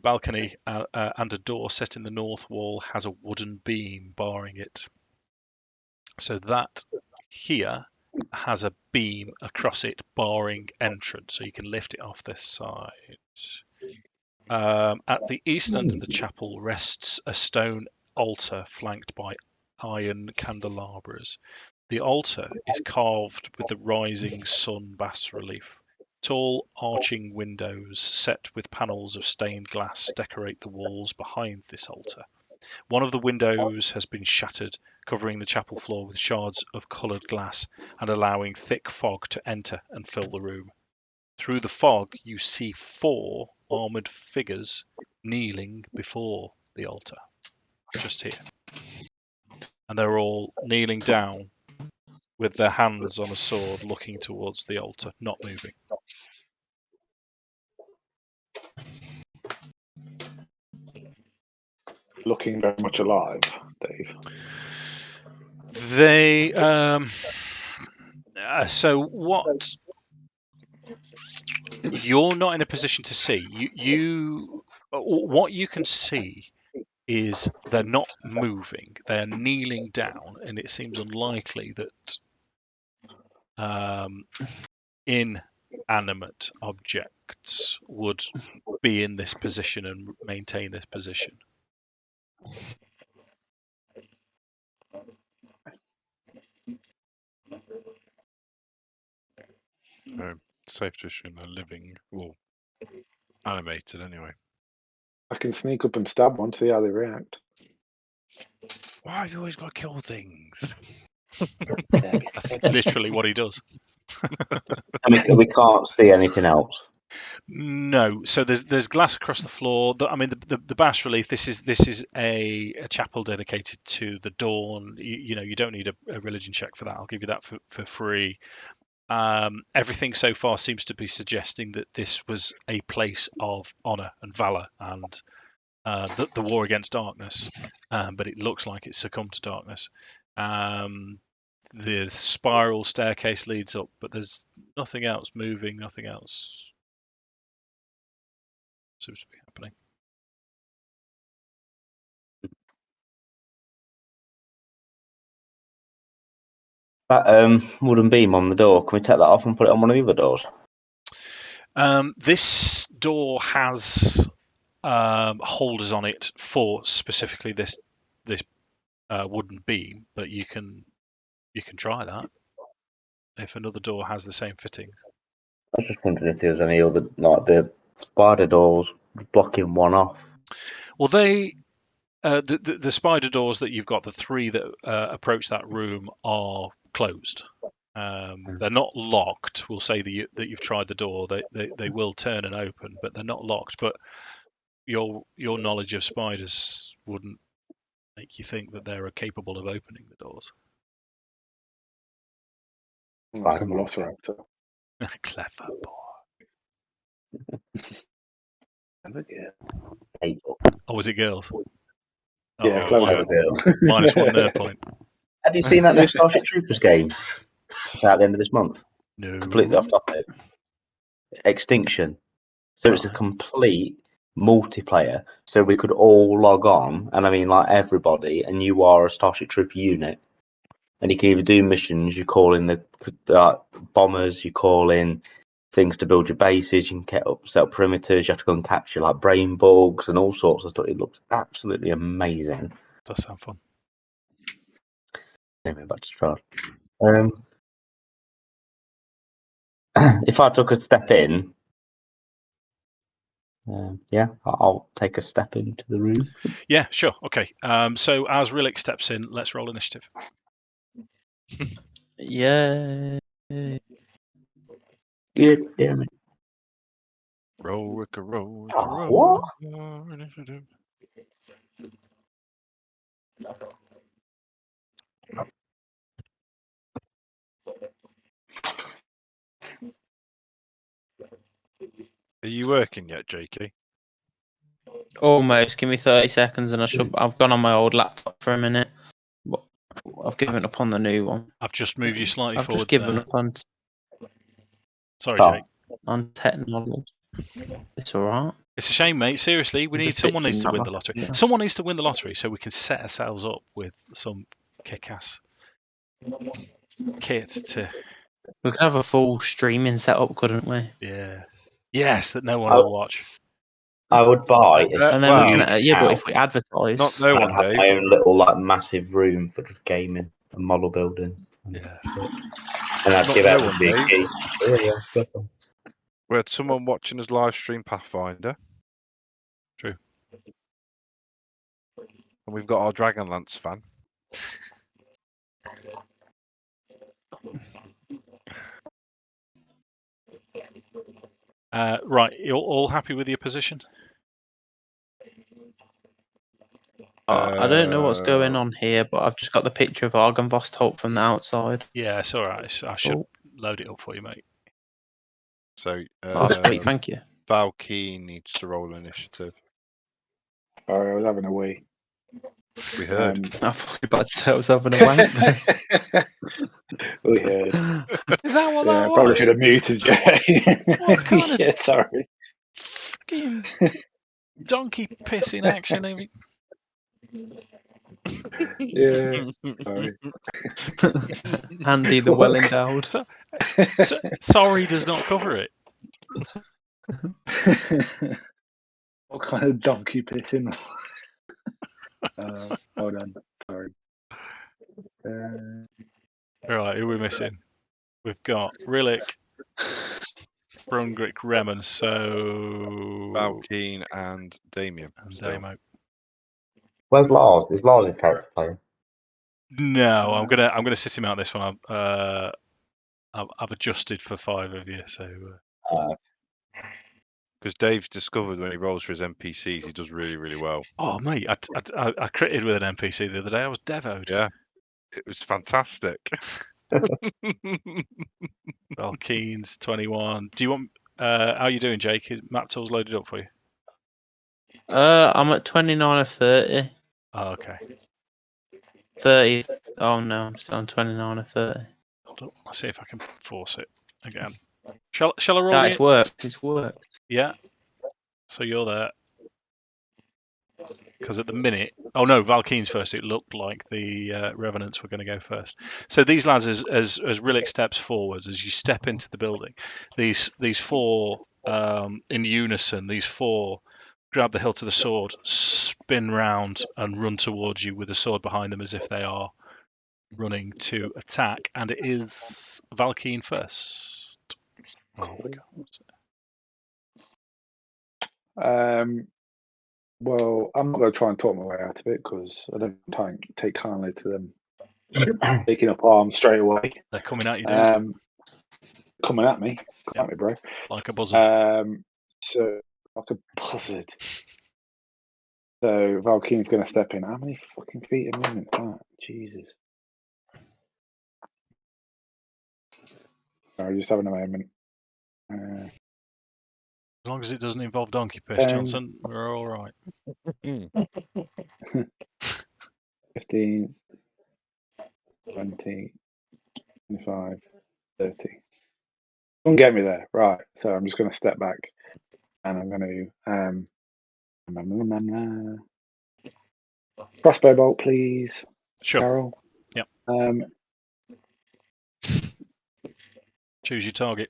balcony, and a door set in the north wall has a wooden beam barring it. So that here has a beam across it barring entrance, so you can lift it off this side. At the east end of the chapel rests a stone altar flanked by iron candelabras. The altar is carved with the rising sun bas relief. Tall, arching windows set with panels of stained glass decorate the walls behind this altar. One of the windows has been shattered, covering the chapel floor with shards of coloured glass and allowing thick fog to enter and fill the room. Through the fog, you see 4 armoured figures kneeling before the altar, just here. And they're all kneeling down with their hands on a sword, looking towards the altar, not moving. Looking very much alive, Dave. They so what you're not in a position to see. What you can see is they're not moving. They're kneeling down, and it seems unlikely that inanimate objects would be in this position and maintain this position. Safe to assume they're living, well, animated anyway. I can sneak up and stab one, see how they react. Why have you always got to kill things? That's literally what he does. And we can't see anything else. No, so there's glass across the floor. The bas relief. This is a chapel dedicated to the dawn. You don't need a religion check for that. I'll give you that for free. Everything so far seems to be suggesting that this was a place of honor and valor and the war against darkness. But it looks like it's succumbed to darkness. The spiral staircase leads up, but there's nothing else moving. Nothing else seems to be happening. That wooden beam on the door, can we take that off and put it on one of the other doors? This door has holders on it for specifically this wooden beam, but you can try that if another door has the same fittings. I was just wondering if there was any other, like the spider doors blocking one off. Well, they the spider doors that you've got, the 3 that approach that room, are closed. They're not locked. We'll say that you've tried the door. They will turn and open, but they're not locked. But your knowledge of spiders wouldn't make you think that they're capable of opening the doors. Like a velociraptor. Clever boy. Oh, was it girls? Yeah, Oh, clever shit. girl. -1 nerd point. Have you seen that new Starship Troopers game? It's out at the end of this month. No. Completely off topic. Extinction. So it's a complete multiplayer. So we could all log on, and I mean like everybody, and you are a Starship Trooper unit. And you can either do missions, you call in the bombers, you call in things to build your bases, you can set up perimeters, you have to go and capture like brain bugs and all sorts of stuff. It looks absolutely amazing. Does sound fun. Anyway, back to Strahd. If I took a step in, I'll take a step into the room. Yeah, sure. Okay. So as Rillik steps in, let's roll initiative. Yeah. Good, damn it. Roll, Rick, roll, Oh, roll. what? Initiative. Are you working yet, JK? Almost. Give me 30 seconds and I've gone on my old laptop for a minute. But I've given up on the new one. I've just moved you slightly I've forward. just given there. up on Sorry, Jake. technology. It's alright. It's a shame, mate. Seriously, someone needs to win the lottery. Yeah. Someone needs to win the lottery so we can set ourselves up with some kick-ass kit to. We could have a full streaming setup, couldn't we? Yeah. Yes, that no one will watch. I would buy And then we can, but if we advertise, Not no I'd one, have Dave. my own little like massive room for just gaming and model building. Yeah. And I'd Not give no out one, the Dave. key. Oh, yeah, go for it. We had someone watching us live stream Pathfinder. True. And we've got our Dragonlance fan. Right, you're all happy with your position? I don't know what's going on here, but I've just got the picture of Argynvostholt from the outside. Yeah, it's all right. I should Oh. load it up for you, mate. So Oh, sweet, thank you. Valkyn needs to roll initiative. Sorry, I was having a wee. We heard. I thought you were about to say I was having a wank there. We heard. Is that what Yeah, that probably was? should have muted you. What kind of- Yeah, sorry. Fucking donkey piss in action. Yeah, sorry. Andy the well endowed. Sorry does not cover it. What kind of donkey pissing? Hold on, sorry. Right, who are we missing? We've got Rillik, Brungrik, Reman, so Valkyn and Damian. still. Damo. Where's Lars? Is Lars his character player? No, I'm gonna sit him out this one. I've adjusted for 5 of you, so Because Dave's discovered when he rolls for his NPCs, he does really, really well. oh mate, I critted with an NPC the other day. I was devoed. Yeah, it was fantastic. Valkyn's 21. Do you want? How you doing, Jake? Is map tools loaded up for you? I'm at 29 or 30. Oh, okay. 30. Oh no, I'm still on 29 or 30. Hold up. I'll see if I can force it again. Shall I roll That's it? worked. It's worked. Yeah. So you're there. Because at the minute, oh no, Valkyn's first. It looked like the Revenants were going to go first. So these lads, as Rillik steps forwards, as you step into the building, these 4 in unison, these 4 grab the hilt of the sword, spin round, and run towards you with the sword behind them, as if they are running to attack. And it is Valkyn first. Oh my god. Well, I'm not going to try and talk my way out of it because I don't take kindly to them taking up arms straight away. They're coming at you, dude. Coming at me. Come at me, bro. Like a buzzard. So, like a buzzard. So, Valkyn's going to step in. How many fucking feet of movement is that? Jesus. Sorry, just having a moment. As long as it doesn't involve donkey piss, Johnson, we're all right. 15, 20, 25, 30. Don't get me there. Right. So I'm just going to step back and I'm going to crossbow bolt, please. Sure. Carol. Yep. Choose your target.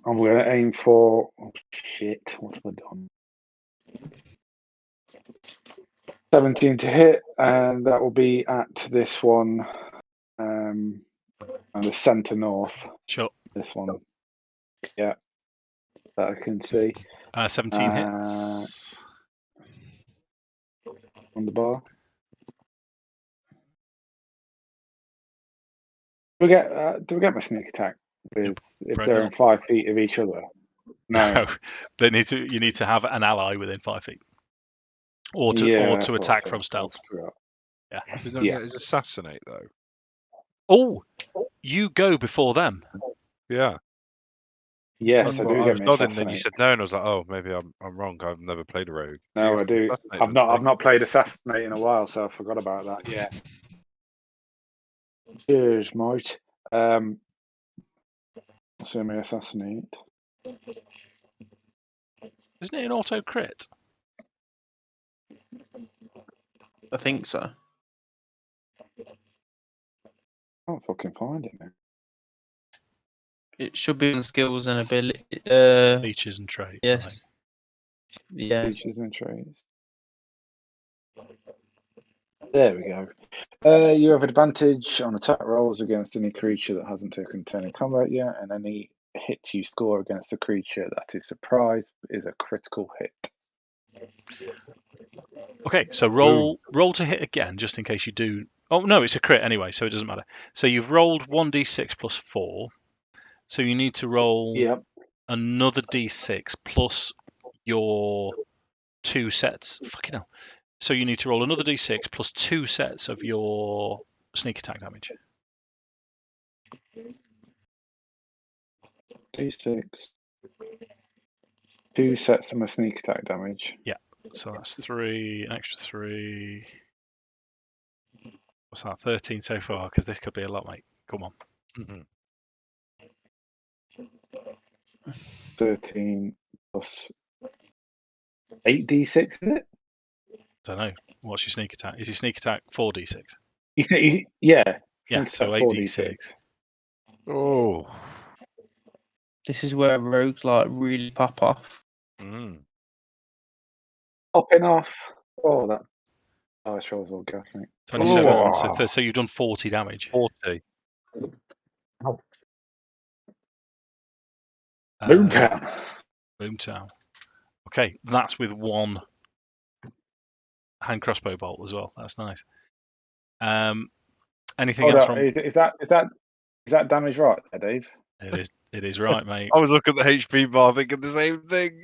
I'm going to aim for. Oh, shit. What have I done? 17 to hit, and that will be at this one, and the centre north. Sure. This one. Yeah. That I can see. 17 hits. On the bar. Do we get my sneak attack with if Right they're now. in 5 feet of each other? No. You need to have an ally within 5 feet, or to that's what I attack said. from stealth. Yeah. He's not get his assassinate though. Oh, you go before them. Yeah. Yes, That's I what do I get was my nodding, then you assassinate. said no, and I was like, oh, maybe I'm wrong. I've never played a rogue. No, you I do. assassinate I've them? not played assassinate in a while, so I forgot about that. Yeah. Cheers, mate. So my assassinate. Isn't it an auto crit? I think so. I can't fucking find it now. It should be on skills and ability. Features and traits. I Yes. think. Yeah. Features and traits. There we go. You have advantage on attack rolls against any creature that hasn't taken turn in combat yet, and any hit you score against a creature that is surprised is a critical hit. Okay, so roll to hit again, just in case you do. Oh no, it's a crit anyway, so it doesn't matter. So you've rolled 1d6 plus 4. So you need to roll Yep. another d6 plus your 2 sets. Fucking hell. So you need to roll another d6 plus 2 sets of your sneak attack damage. D6. 2 sets of my sneak attack damage. So that's 3, an extra 3. What's that? 13 so far, because this could be a lot, mate. Come on. 13 plus 8d6, is it? Don't know. What's your sneak attack? Is your sneak attack 4d6? Yeah. Yeah, Sneak so attack 8d6. Oh. This is where rogues like really pop off. Popping off. Oh, that dice rolls all go, mate. 27. Oh. So you've done 40 damage. 40. Boomtown. Boomtown. Okay, that's with 1 hand crossbow bolt as well. That's nice. Anything Hold else up. from? Is that damage right there, Dave? It is right, mate. I was looking at the HP bar thinking the same thing.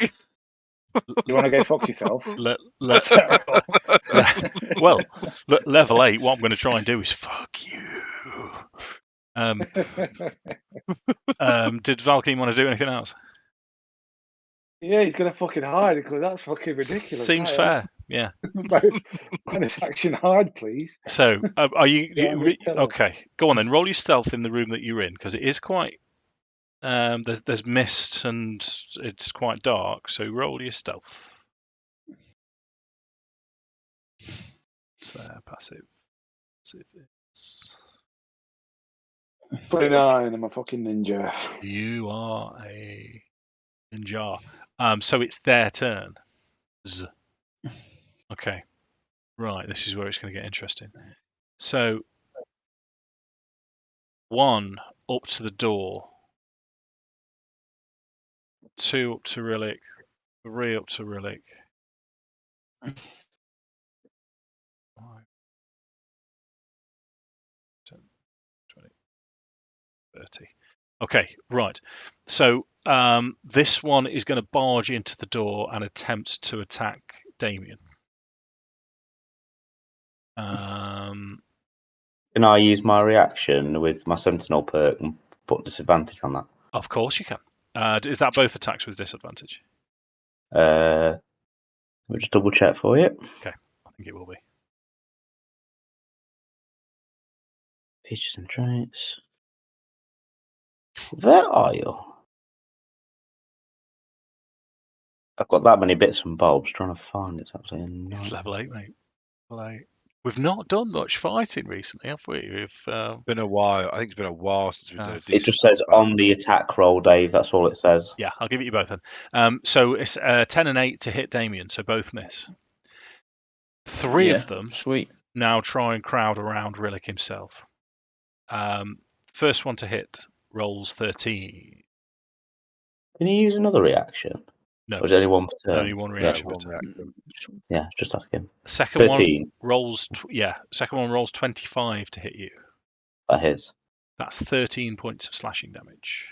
You want to go fuck yourself? Well, level 8. What I'm going to try and do is fuck you. Did Valkyn want to do anything else? Yeah, he's gonna fucking hide because that's fucking ridiculous. Seems fair. Yeah. Bonus action hide, please. So, are you Yeah, I'm just telling. okay? Go on then. Roll your stealth in the room that you're in, because it is quite. There's mist and it's quite dark. So roll your stealth. It's there, passive. It's 29. I'm a fucking ninja. You are a ninja. So it's their turn. Okay. Right, this is where it's going to get interesting. So 1 up to the door, 2 up to Rillik, 3 up to Rillik. 5, 10, 20, 30. Okay, right. So this one is going to barge into the door and attempt to attack Damian. Can I use my reaction with my Sentinel perk and put disadvantage on that? Of course you can. Is that both attacks with disadvantage? Let me just double check for you. Okay, I think it will be. Features and traits. Where are you? I've got that many bits and bobs trying to find it. Absolutely annoying. It's level 8, mate. Level 8. We've not done much fighting recently, have we? We've Been a while. I think it's been a while since we've done a decent. It just says on the attack roll, Dave. That's all it says. Yeah, I'll give it you both then. So it's 10 and 8 to hit Damian, so both miss. 3 of them Sweet. now try and crowd around Rillik himself. First one to hit rolls 13. Can you use another reaction? No, or is it only one per turn? only one reaction. one per turn. reaction. Yeah, just asking. Second 13. one rolls. Second one rolls 25 to hit you. That hits. That's 13 points of slashing damage.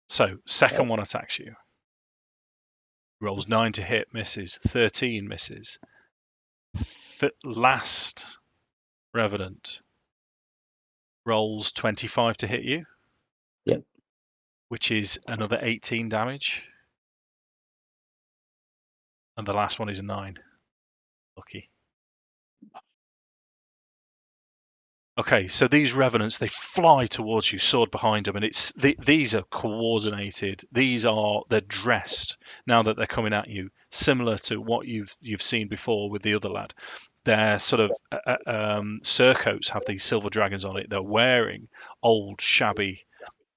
So second one attacks you. Rolls 9 to hit, misses. 13 misses. Last Revenant rolls 25 to hit you. Yep. Which is another 18 damage. And the last one is a 9. Lucky. Okay, so these Revenants, they fly towards you, sword behind them, and these are coordinated. They're dressed now that they're coming at you, similar to what you've seen before with the other lad. Their sort of surcoats have these silver dragons on it. They're wearing old, shabby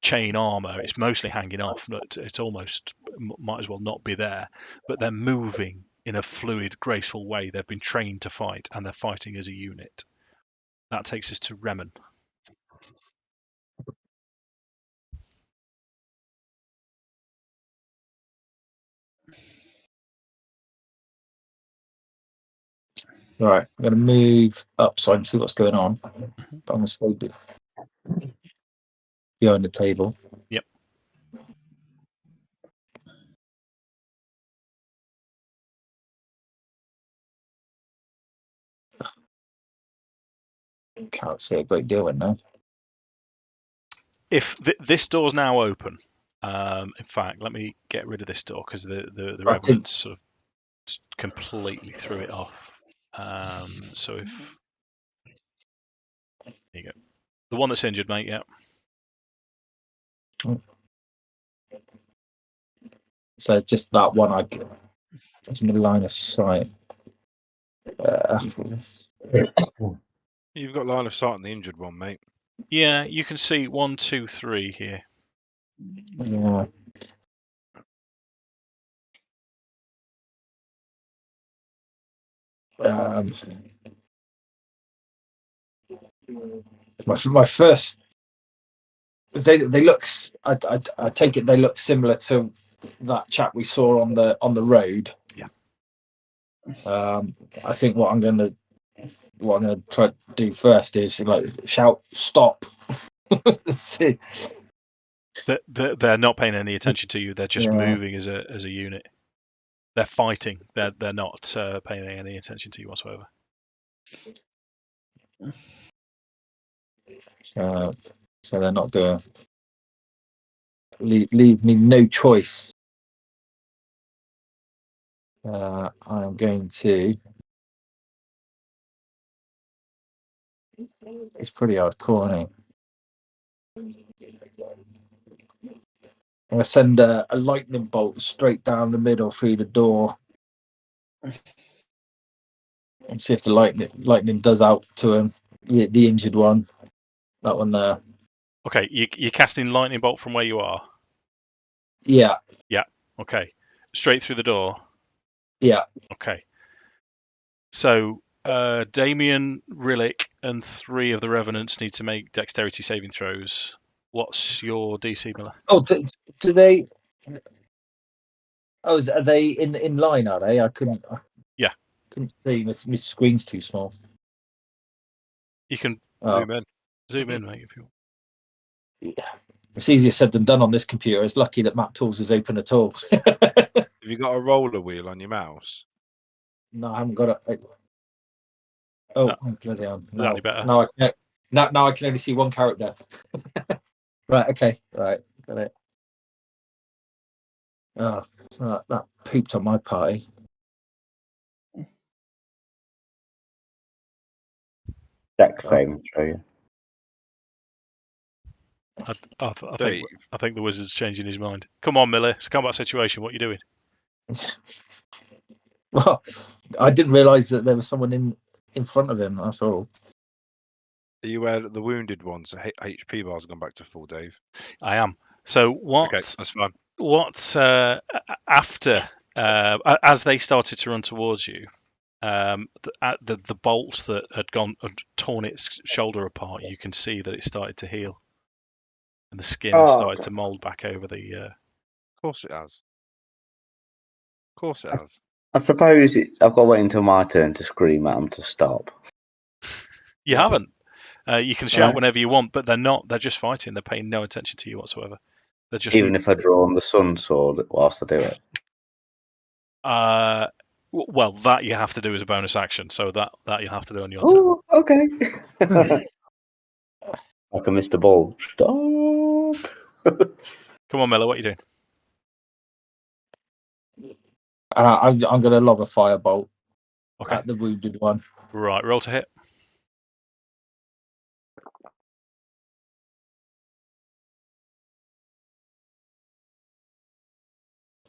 chain armor. It's mostly hanging off, but it's almost might as well not be there. But they're moving in a fluid, graceful way. They've been trained to fight, and they're fighting as a unit. That takes us to Reman. Right, I'm going to move up so I can see what's going on. But I'm going to stay behind the table. Yep. Can't see a great deal in there. If this door's now open, in fact, let me get rid of this door because the I Revenants sort of completely threw it off. So if there you go, the one that's injured, mate. Yeah. So just that one, it's in the line of sight. You've got line of sight on the injured one, mate. Yeah, you can see 1, 2, 3 here. Yeah. My first, they look. I take it they look similar to that chap we saw on the road. Yeah. I think what I'm gonna try to do first is like shout stop. See. They're not paying any attention to you. They're just moving as a unit. They're fighting. They're not paying any attention to you whatsoever. So they're not doing. Leave me no choice. I'm going to. It's pretty hardcore, isn't it? I'm going to send a lightning bolt straight down the middle through the door. And see if the lightning does out to him. The injured one. That one there. Okay, you're casting lightning bolt from where you are? Yeah. Yeah, okay. Straight through the door? Yeah. Okay. So, Damian, Rillik, and 3 of the Revenants need to make dexterity saving throws. What's your DC, Miller? Oh, do they... Oh, are they in line, are they? I couldn't see. My screen's too small. You can zoom in, mate, if you want. Yeah. It's easier said than done on this computer. It's lucky that maptools is open at all. Have you got a roller wheel on your mouse? No, I haven't got it. Oh, bloody hell. That'd be better. Now I can only see one character. Right, okay. Right, got it. Oh, that pooped on my party. Dex saving throw you. I think the wizard's changing his mind. Come on, Miller. It's a combat situation. What are you doing? Well, I didn't realise that there was someone in front of him. That's all. Are you aware that the wounded one's HP bar's gone back to full, Dave? I am. So what? Okay, that's fine. What after as they started to run towards you, the bolt that had torn its shoulder apart, you can see that it started to heal, and the skin has started to mold back over the. Of course it has. Of course it has. I suppose I've got to wait until my turn to scream at them to stop. You haven't. You can shout whenever you want, but they're not. They're just fighting. They're paying no attention to you whatsoever. They're just even if I draw on the sun sword whilst I do it. Well, that you have to do as a bonus action, so that you'll have to do on your turn. Oh, okay. Like a Mr. Ball. Stop. Come on, Miller. What are you doing? I'm going to lob a firebolt Okay. at the wounded one. Right, roll to hit.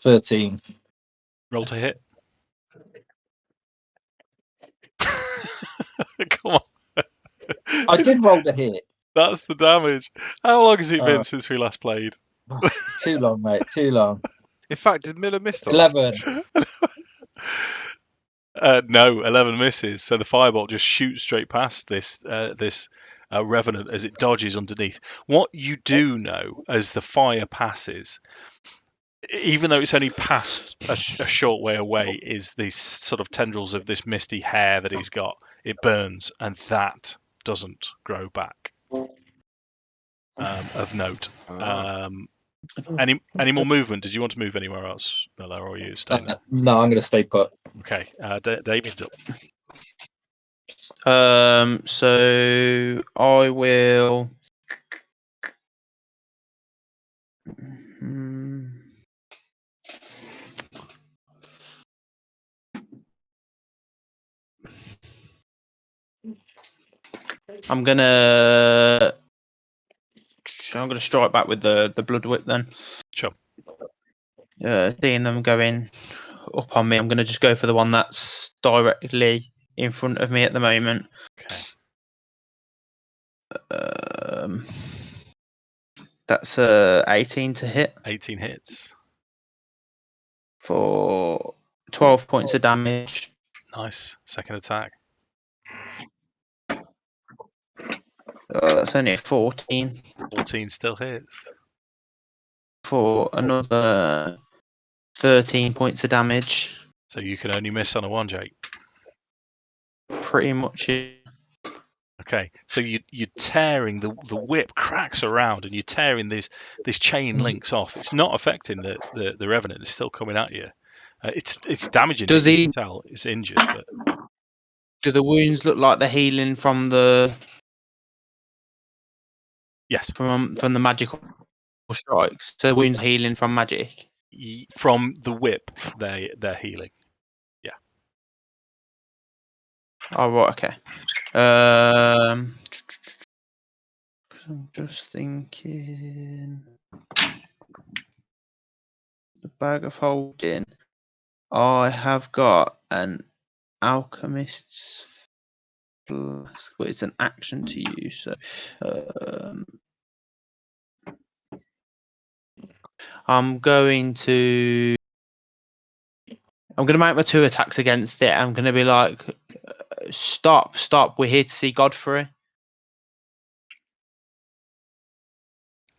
$13. Roll to hit. Come on. I did roll to hit. That's the damage. How long has it been since we last played? Too long, mate. Too long. In fact, did Miller miss the 11. No, 11 misses. So the firebolt just shoots straight past this revenant as it dodges underneath. What you do know as the fire passes, even though it's only passed a short way away, is these sort of tendrils of this misty hair that he's got. It burns, and that doesn't grow back. Of note. Any more movement? Did you want to move anywhere else, Miller, or are you staying there? No, I'm going to stay put. Okay, Damian's up. So I will. I'm gonna strike back with the blood whip then. Sure. Seeing them going up on me, I'm gonna just go for the one that's directly in front of me at the moment. Okay. That's 18 to hit 18 hits. for 12 points of damage. Nice. Second attack. That's only a 14 14 still hits. for another 13 points of damage. So you can only miss on a 1, Jake. Pretty much. Okay, so you're tearing the whip cracks around, and you're tearing these chain links off. It's not affecting the revenant. It's still coming at you. It's damaging. Does it. he- You can tell it's injured, but Do the wounds look like they're healing from the yes, from the magical strikes? So wounds healing from magic. from the whip they're healing. Oh right, okay. I'm just thinking. The bag of holding. I have got an alchemist's flask, but it's an action to use. So, I'm going to make my 2 attacks against it. I'm going to be like, stop! We're here to see Godfrey.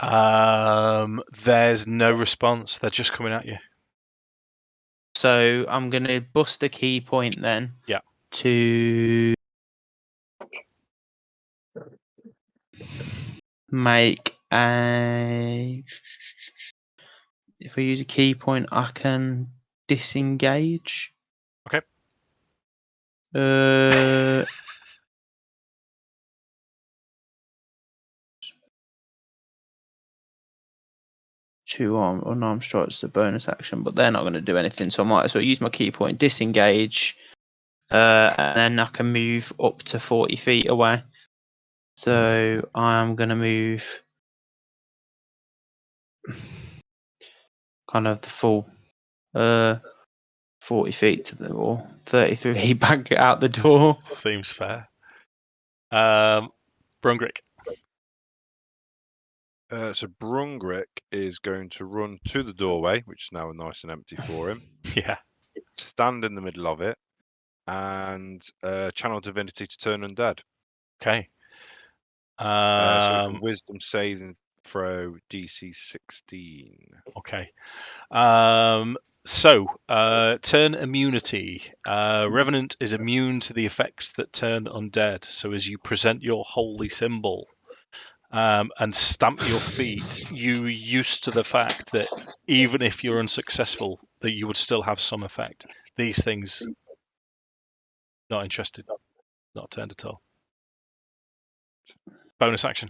There's no response. They're just coming at you. So I'm going to bust a key point then. Yeah. To make a. If I use a key point, I can disengage. Okay. 2 unarmed strikes is a bonus action, but they're not going to do anything, so I might as well use my key point, disengage, and then I can move up to 40 feet away. So I'm going to move kind of the full 40 feet to or 33 feet back out the door. Seems fair. Brungrik. So Brungrik is going to run to the doorway, which is now nice and empty for him. Yeah. Stand in the middle of it, and channel divinity to turn undead. Okay. So it's a wisdom saving throw DC 16. Okay. Turn immunity. Revenant is immune to the effects that turn undead. So as you present your holy symbol and stamp your feet, you're used to the fact that even if you're unsuccessful, that you would still have some effect. These things, not interested, not turned at all. Bonus action.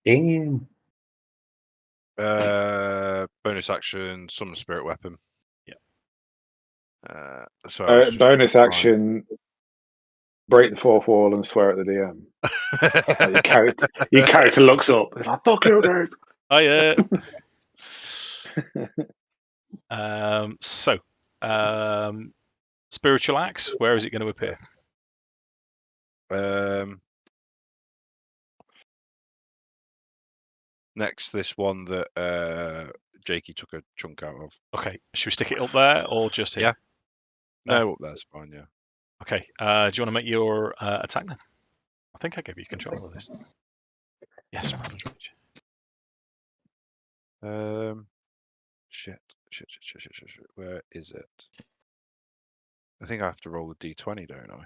Damn. Bonus action, summon spirit weapon. Yeah. Bonus action, break the fourth wall and swear at the DM. Your character looks up. It's like, fuck you, dude. Hiya. Spiritual axe. Where is it going to appear? Next, this one that Jakey took a chunk out of. Okay, should we stick it up there or just here? Yeah. No, up there's fine. Yeah. Okay. Do you want to make your attack then? I think I gave you control of this. Yes. Shit. Where is it? I think I have to roll a d20, don't I?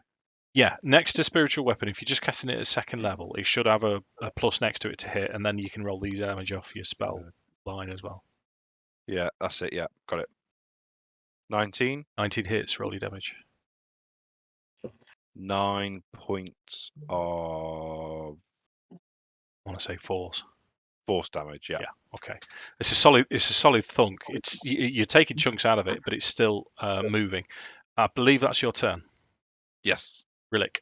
Yeah. Next to spiritual weapon, if you're just casting it at second level, it should have a plus next to it to hit, and then you can roll the damage off your spell line as well. Yeah, that's it. Yeah, got it. 19. 19 hits. Roll your damage. 9 points of I want to say force. force damage. Yeah. Yeah. Okay. It's a solid thunk. You're taking chunks out of it, but it's still moving. I believe that's your turn, Yes. Rillik.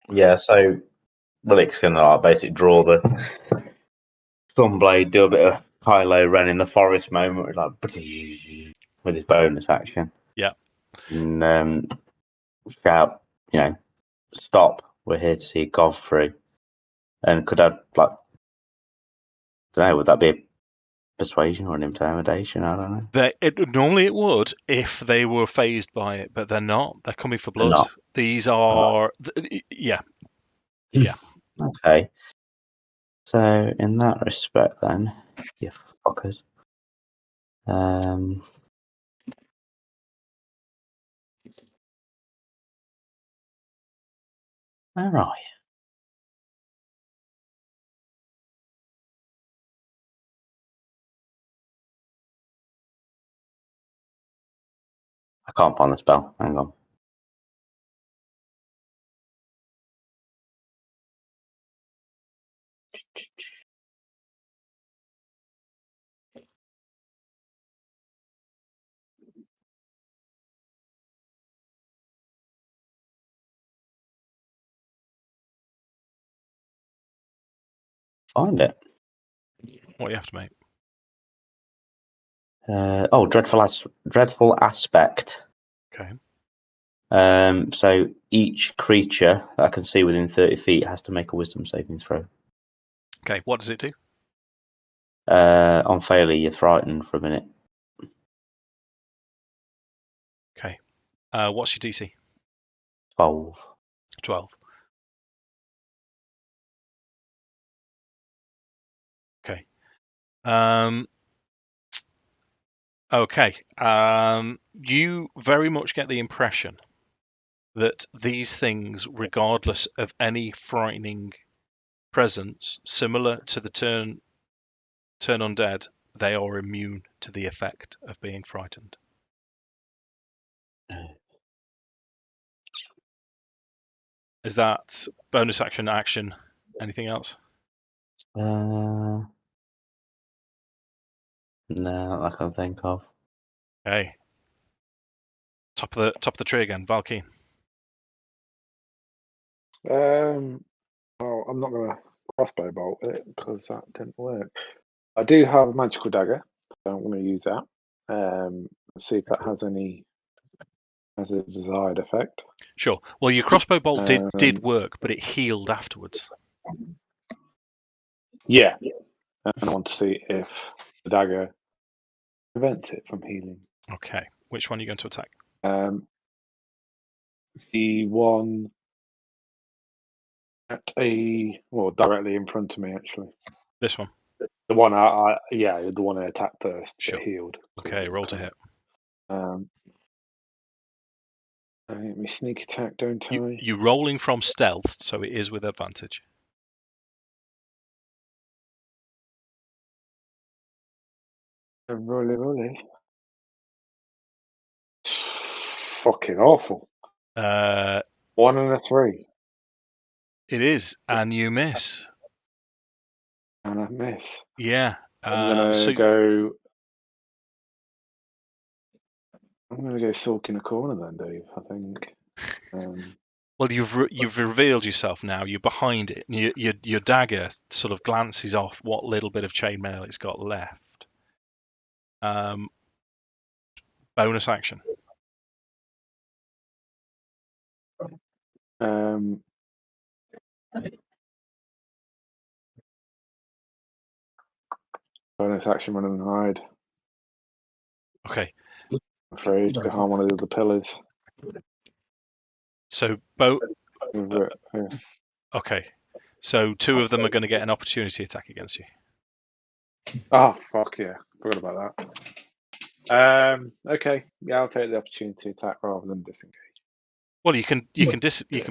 Yeah, so Rillik's going to basically draw the Thunblade, do a bit of Kylo Ren in the forest moment, like with his bonus action. Yeah. And shout, stop. We're here to see Godfrey. And could I, don't know, would that be a persuasion or an intimidation? I don't know. Normally it would if they were phased by it, but they're not. They're coming for blood. not. These are, yeah. Okay. So in that respect, then, you fuckers. Where are you? I can't find the spell. Hang on. Find it. What you have to make. Dreadful aspect. Okay. So each creature that I can see within 30 feet has to make a wisdom saving throw. Okay. What does it do? On failure, you're frightened for a minute. Okay. What's your DC? 12. 12. Okay. Okay. You very much get the impression that these things, regardless of any frightening presence, similar to the turn undead, they are immune to the effect of being frightened. Is that bonus action? Anything else? No, I can think of. Okay. Top of the tree again, Valkyn. Well, I'm not going to crossbow bolt it because that didn't work. I do have a magical dagger, so I'm going to use that. See if that has a desired effect. Sure. Well, your crossbow bolt did Um, work, but it healed afterwards. Yeah, and I want to see if the dagger prevents it from healing. Okay. Which one are you going to attack? The one directly in front of me, actually. This one. The one the one I attacked first. Sure. That healed. Okay, roll to hit. I get my sneak attack, don't I? You're rolling from stealth, so it is with advantage. Rolly. Fucking awful. 1 and a 3. It is, and you miss. And I miss. Yeah. I'm gonna go sulk in a corner then, Dave. I think. Well, you've revealed yourself now. You're behind it. And your dagger sort of glances off what little bit of chainmail it's got left. Bonus action. Bonus action running and hide. Okay. I'm afraid don't behind one of the other pillars. So both. With it, yeah. Okay. So 2 of them are going to get an opportunity attack against you. Oh fuck yeah! Forgot about that. Okay, yeah, I'll take the opportunity attack rather than disengage. Well, you can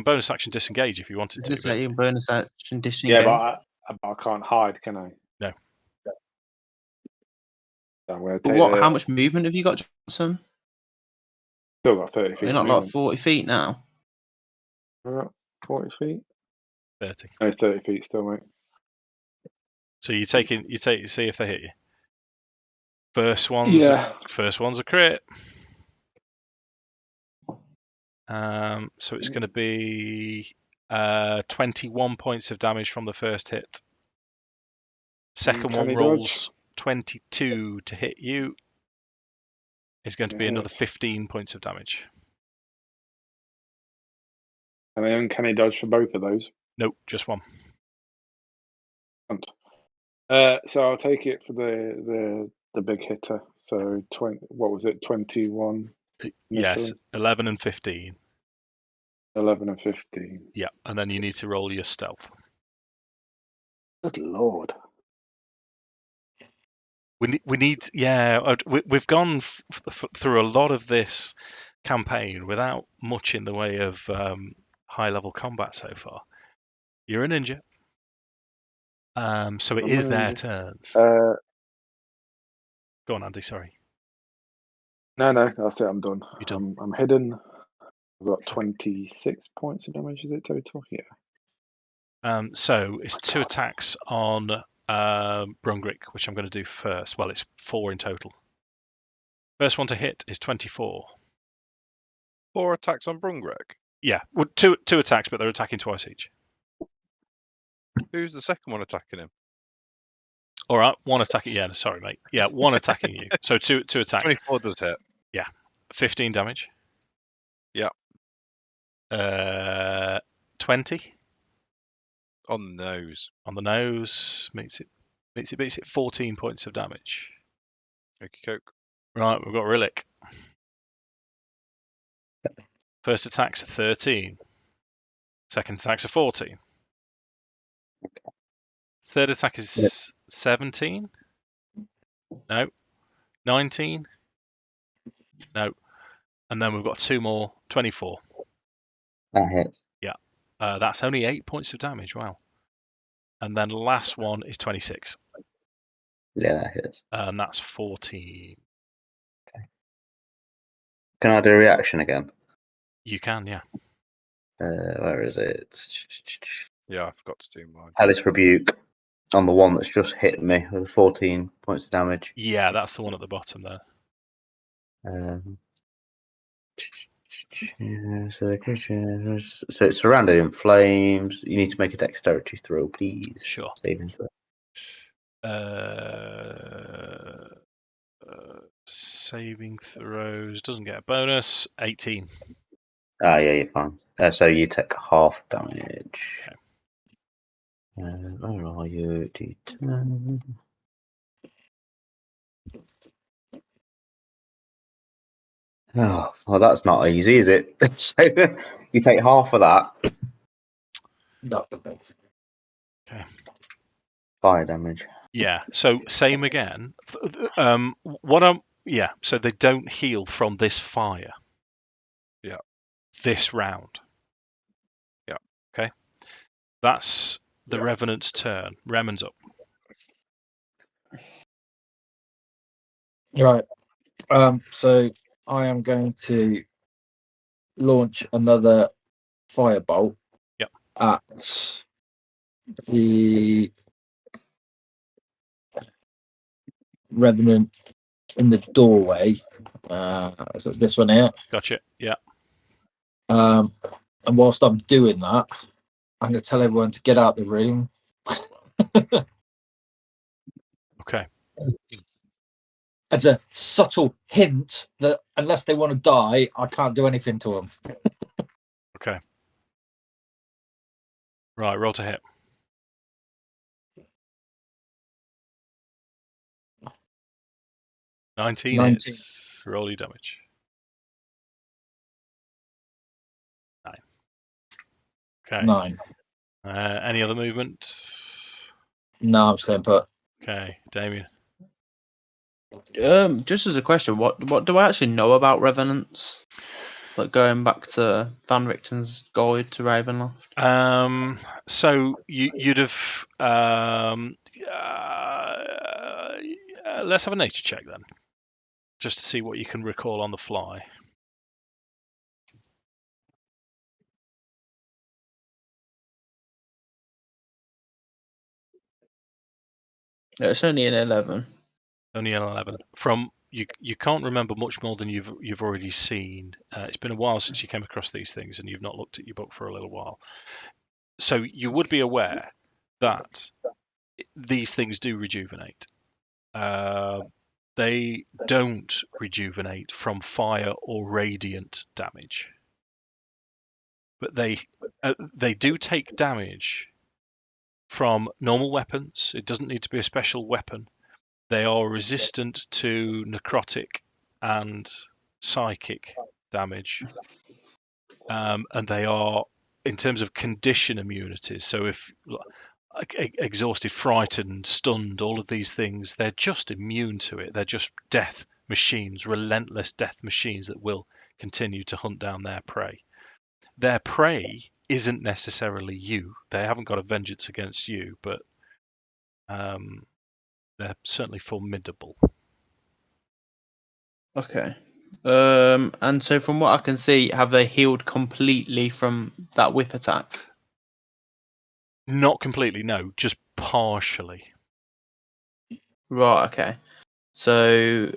bonus action disengage if you wanted to. Just But like you can bonus action Yeah, disengage. but I can't hide, can I? No. So I'm going to But take what? the. How much movement have you got, Johnson? Still got 30 feet. You're not like 40 feet now. 40 feet. 30. No, 30 feet still, mate. So you see if they hit you. First one's a crit. So it's going to be 21 points of damage from the first hit. Second Can one he rolls 22 to hit you. It's going to be another Yes. 15 points of damage. And then can he dodge for both of those? Nope, just one. So I'll take it for the big hitter. So 20. What was it? 21. Yes, Initially? 11 and 15. 11 and 15. Yeah, and then you need to roll your stealth. Good lord. We've gone through a lot of this campaign without much in the way of high level combat so far. You're a ninja, so it is their turns. Go on, Andy. Sorry. No, that's it. I'm done. You're done. I'm hidden. I've got 26 points of damage. Is it total? Yeah. So it's 2 attacks on Brungrik, which I'm going to do first. Well, it's 4 in total. First one to hit is 24. 4 attacks on Brungrik. Yeah, well, two attacks, but they're attacking twice each. Who's the second one attacking him? All right, one attacking. Yeah, sorry, mate. Yeah, one attacking you. So two attacks. 24 does hit. 15 damage. Yeah. 20 On the nose. on the nose. Beats it. 14 points of damage. Okey coke. Right, we've got Rillik. First attack's a 13. Second attack's a 14. Third attack is 17. No. 19. No. And then we've got 2 more. 24. That hits. That's only 8 points of damage. Wow. And then last one is 26. Yeah, that hits. And that's 14. Can I do a reaction again? You can, yeah. Where is it? Yeah, I forgot to do mine. Hellish Rebuke on the one that's just hit me with 14 points of damage. Yeah, that's the one at the bottom there. So it's surrounded in flames. You need to make a dexterity throw, please. Sure. Saving throw. Saving throws doesn't get a bonus. 18. Ah, yeah, you're fine. So you take half damage. Okay. Where are you? D10. Oh, well, that's not easy, is it? So you take half of that. No. Okay. Fire damage. Yeah. So same again. So they don't heal from this fire. Yeah. This round. Yeah. Okay. That's the Yeah. Revenant's turn. Reman's up. Right. So I am going to launch another firebolt Yep. at the Revenant in the doorway. So this one here. Gotcha. Yeah. And whilst I'm doing that, I'm going to tell everyone to get out the room. Okay. As a subtle hint that unless they want to die, I can't do anything to them. Okay. Right. Roll to hit. 19 19. hits. Roll your damage. 9. Okay. 9. Any other movement? No, I'm staying put. Okay, Damian. Just as a question, what do I actually know about revenants? Like going back to Van Richten's guide to Ravenloft. So you'd have. Let's have a nature check then, just to see what you can recall on the fly. It's only an 11. Only an 11. From you can't remember much more than you've already seen. It's been a while since you came across these things, and you've not looked at your book for a little while. So you would be aware that these things do rejuvenate. They don't rejuvenate from fire or radiant damage, but they do take damage from normal weapons. It doesn't need to be a special weapon. They are resistant to necrotic and psychic damage, and they are, in terms of condition immunities. So if exhausted, frightened, stunned, all of these things, they're just immune to it. They're just death machines, relentless death machines that will continue to hunt down their prey. Their prey isn't necessarily you. They haven't got a vengeance against you, but they're certainly formidable. Okay. And so from what I can see, have they healed completely from that whip attack? Not completely, no, just partially. Right, okay. So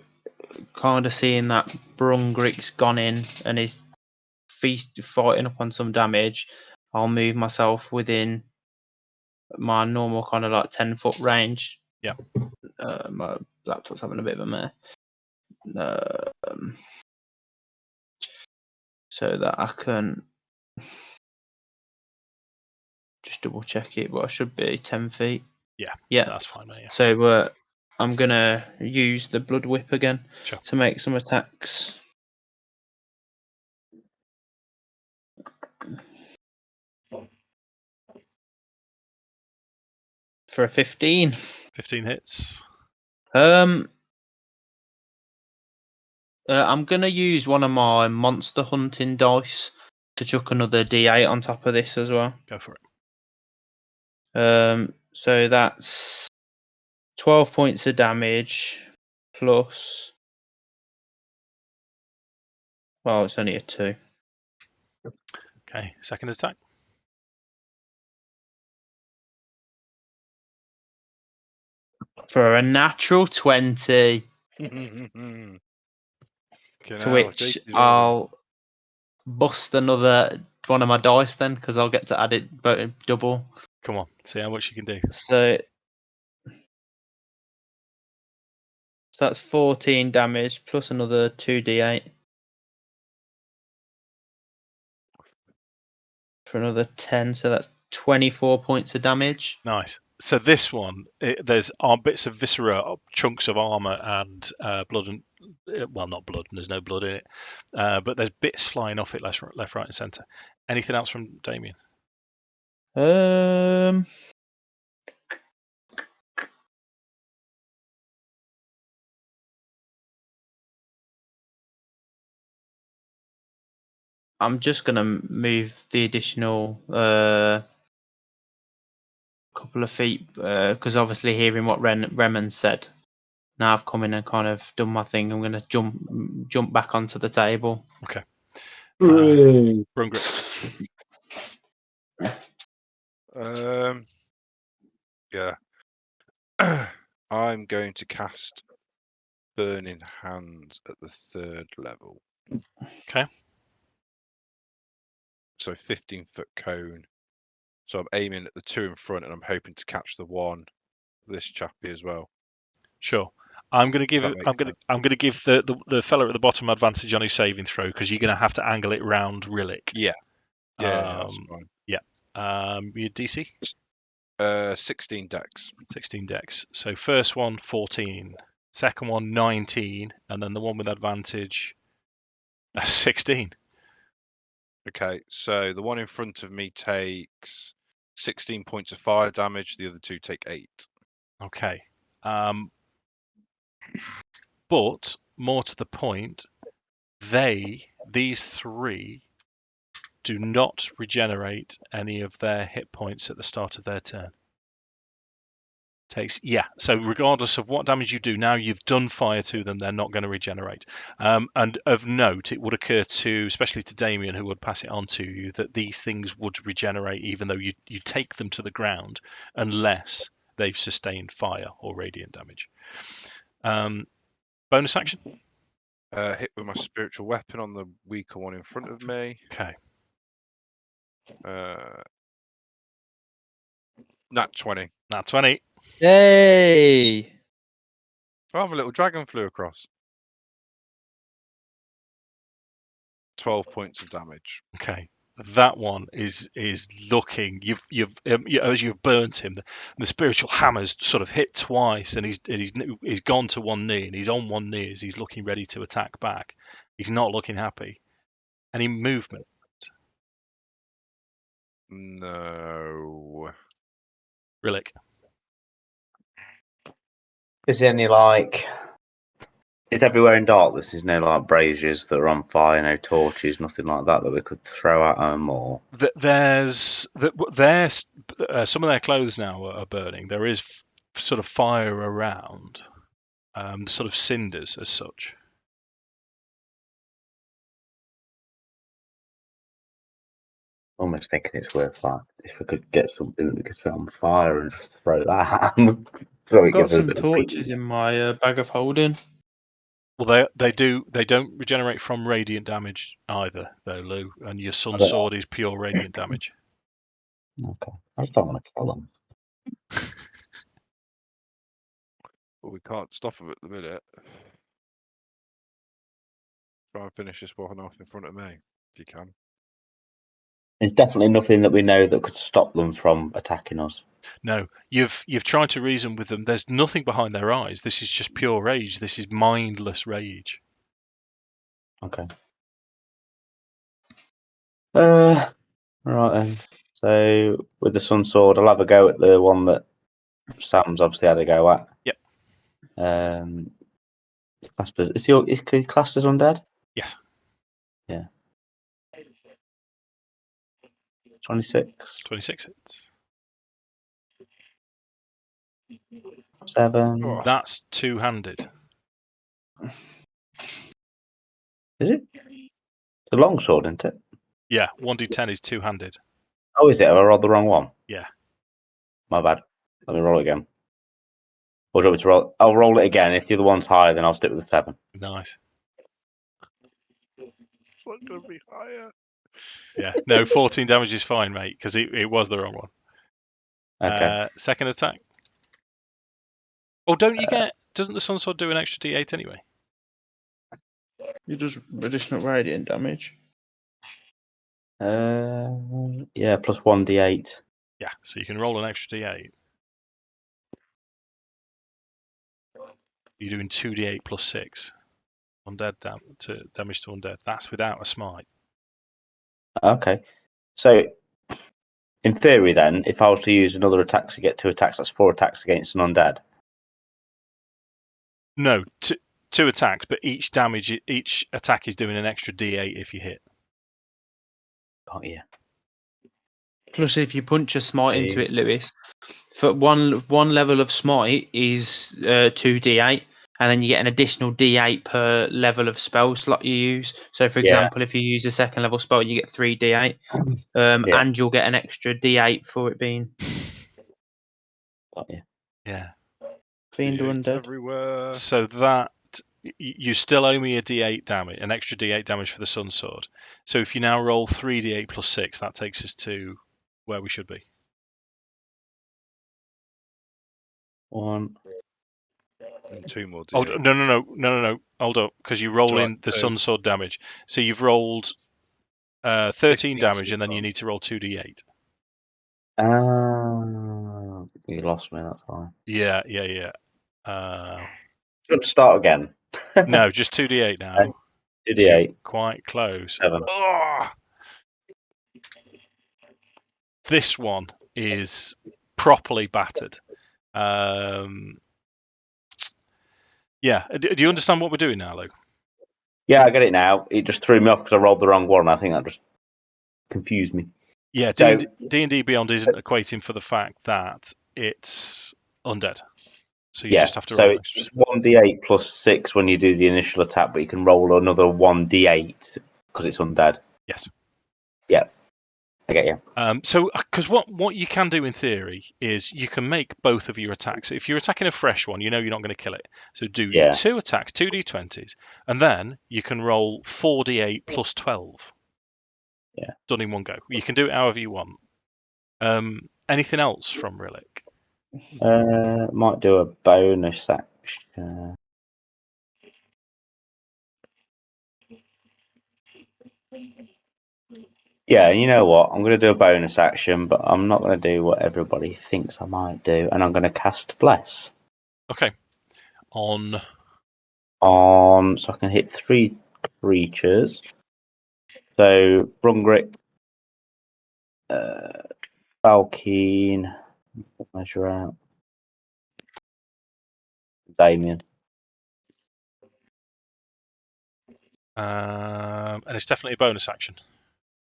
kind of seeing that Brungrik's gone in and is fighting up on some damage, I'll move myself within my normal kind of like 10-foot range. Yeah. My laptop's having a bit of a mare. So that I can just double check it, but I should be 10 feet. Yeah, that's fine, mate. Yeah. So I'm gonna use the blood whip again Sure. to make some attacks. For a 15. 15 hits. I'm gonna use one of my monster hunting dice to chuck another D8 on top of this as well. Go for it. So that's 12 points of damage plus. Well, it's only a 2. Okay, second attack. For a natural 20. To which I'll bust another one of my dice then, because I'll get to add it double. Come on, see how much you can do. So that's 14 damage plus another 2d8 for another 10. So that's 24 points of damage. Nice. So this one, there's bits of viscera, chunks of armor, and blood, and well, not blood. There's no blood in it, but there's bits flying off it left, right, and centre. Anything else from Damian? I'm just gonna move the additional couple of feet because obviously hearing what Reman said. Now I've come in and kind of done my thing. I'm gonna jump back onto the table. Okay. Hooray. Brungrik. Yeah. I'm going to cast Burning Hands at the 3rd level. Okay. So 15-foot cone. So I'm aiming at the 2 in front, and I'm hoping to catch the one, this chappie as well. Sure. I'm going to give That makes sense. I'm going to give the fella at the bottom advantage on his saving throw, because you're going to have to angle it round Rillik. Yeah. Yeah, that's fine. Your DC? 16 dex. 16 dex. So first one, 14. Second one, 19. And then the one with advantage, 16. Okay, so the one in front of me takes 16 points of fire damage. The other two take 8. Okay. But more to the point, these 3, do not regenerate any of their hit points at the start of their turn. So regardless of what damage you do, now you've done fire to them, they're not going to regenerate. And of note, it would occur to, especially to Damian, who would pass it on to you, that these things would regenerate even though you take them to the ground, unless they've sustained fire or radiant damage. Bonus action? Hit with my spiritual weapon on the weaker one in front of me. Okay. Nat 20. Nat 20. Yay! Oh, my little dragon flew across. 12 points of damage. Okay. That one is looking. As you've burnt him, the spiritual hammer's sort of hit twice, and he's gone to one knee, and he's on one knee as he's looking ready to attack back. He's not looking happy. Any movement? No. Rillik. Is there any like? It's everywhere in darkness. There's no like braziers that are on fire, no torches, nothing like that we could throw at them or. There's some of their clothes now are burning. There is sort of fire around, sort of cinders as such. Almost thinking it's worth like if we could get something that we could set on fire and just throw that at them. I've got some torches in my bag of holding. Well, they don't regenerate from radiant damage either, though, Lou. And your sun sword is pure radiant damage. Okay, I just don't want to kill them. But we can't stop them at the minute. Try and finish this one off in front of me, if you can. There's definitely nothing that we know that could stop them from attacking us. No, you've tried to reason with them. There's nothing behind their eyes. This is just pure rage. This is mindless rage. Okay. Right then. So with the sun sword, I'll have a go at the one that Sam's obviously had a go at. Yep. Is he classed as undead? Yes. Yeah. 26. 26 hits. 7. Oh. That's two-handed. Is it? It's a long sword, isn't it? Yeah, 1d10 is two-handed. Oh, is it? Have I rolled the wrong one? Yeah. My bad. Let me roll it again. Or do you want me to roll? I'll roll it again. If the other one's higher, then I'll stick with the 7. Nice. It's not going to be higher. Yeah. No, 14 damage is fine, mate, because it was the wrong one. Okay. Second attack. Oh, don't you get? Doesn't the sun sword do an extra d8 anyway? It does additional radiant damage. Yeah, plus 1d8. Yeah, so you can roll an extra d8. You're doing 2d8 plus 6. Undead damage to undead. That's without a smite. Okay. So, in theory, then, if I was to use another attack to get 2 attacks, that's 4 attacks against an undead. No, two attacks, but each attack is doing an extra d8 if you hit. Oh yeah. Plus, if you punch a smite into it, Lewis, for one level of smite is 2d8, and then you get an additional d8 per level of spell slot you use. So, for example, if you use a second level spell, you get 3d8, and you'll get an extra d8 for it being. Oh yeah. Yeah. Fiend or undead. Everywhere. So that you still owe me a d8 damage, an extra d8 damage for the sun sword. So if you now roll 3d8 plus 6, that takes us to where we should be. 1. And 2 more Oh, d8. no. Hold up, because you roll in the sun sword damage. So you've rolled 13 damage, and then you need to roll 2d8. You lost me. That's fine. Yeah. you want to start again? No, just 2d8 now. 2d8. Quite close. 7. Oh! This one is properly battered. Yeah. Do you understand what we're doing now, Lou? Yeah, I get it now. It just threw me off because I rolled the wrong one. I think that just confused me. Yeah, So- D&D Beyond isn't equating for the fact that it's undead. So you Yeah, just have to so roll it's 1d8 plus 6 when you do the initial attack, but you can roll another 1d8 because it's undead. Yes. Yeah, I get you. So, because what you can do in theory is you can make both of your attacks. If you're attacking a fresh one, you know you're not going to kill it. So do Yeah. 2 attacks, 2d20s, and then you can roll 4d8 plus 12. Yeah. Done in one go. You can do it however you want. Anything else from Rillik? Might do a bonus action. Yeah, you know what? I'm going to do a bonus action, but I'm not going to do what everybody thinks I might do, and I'm going to cast Bless Okay. On so I can hit 3 creatures. So Brungrik, Valkyn, measure out, Damian. and it's definitely a bonus action.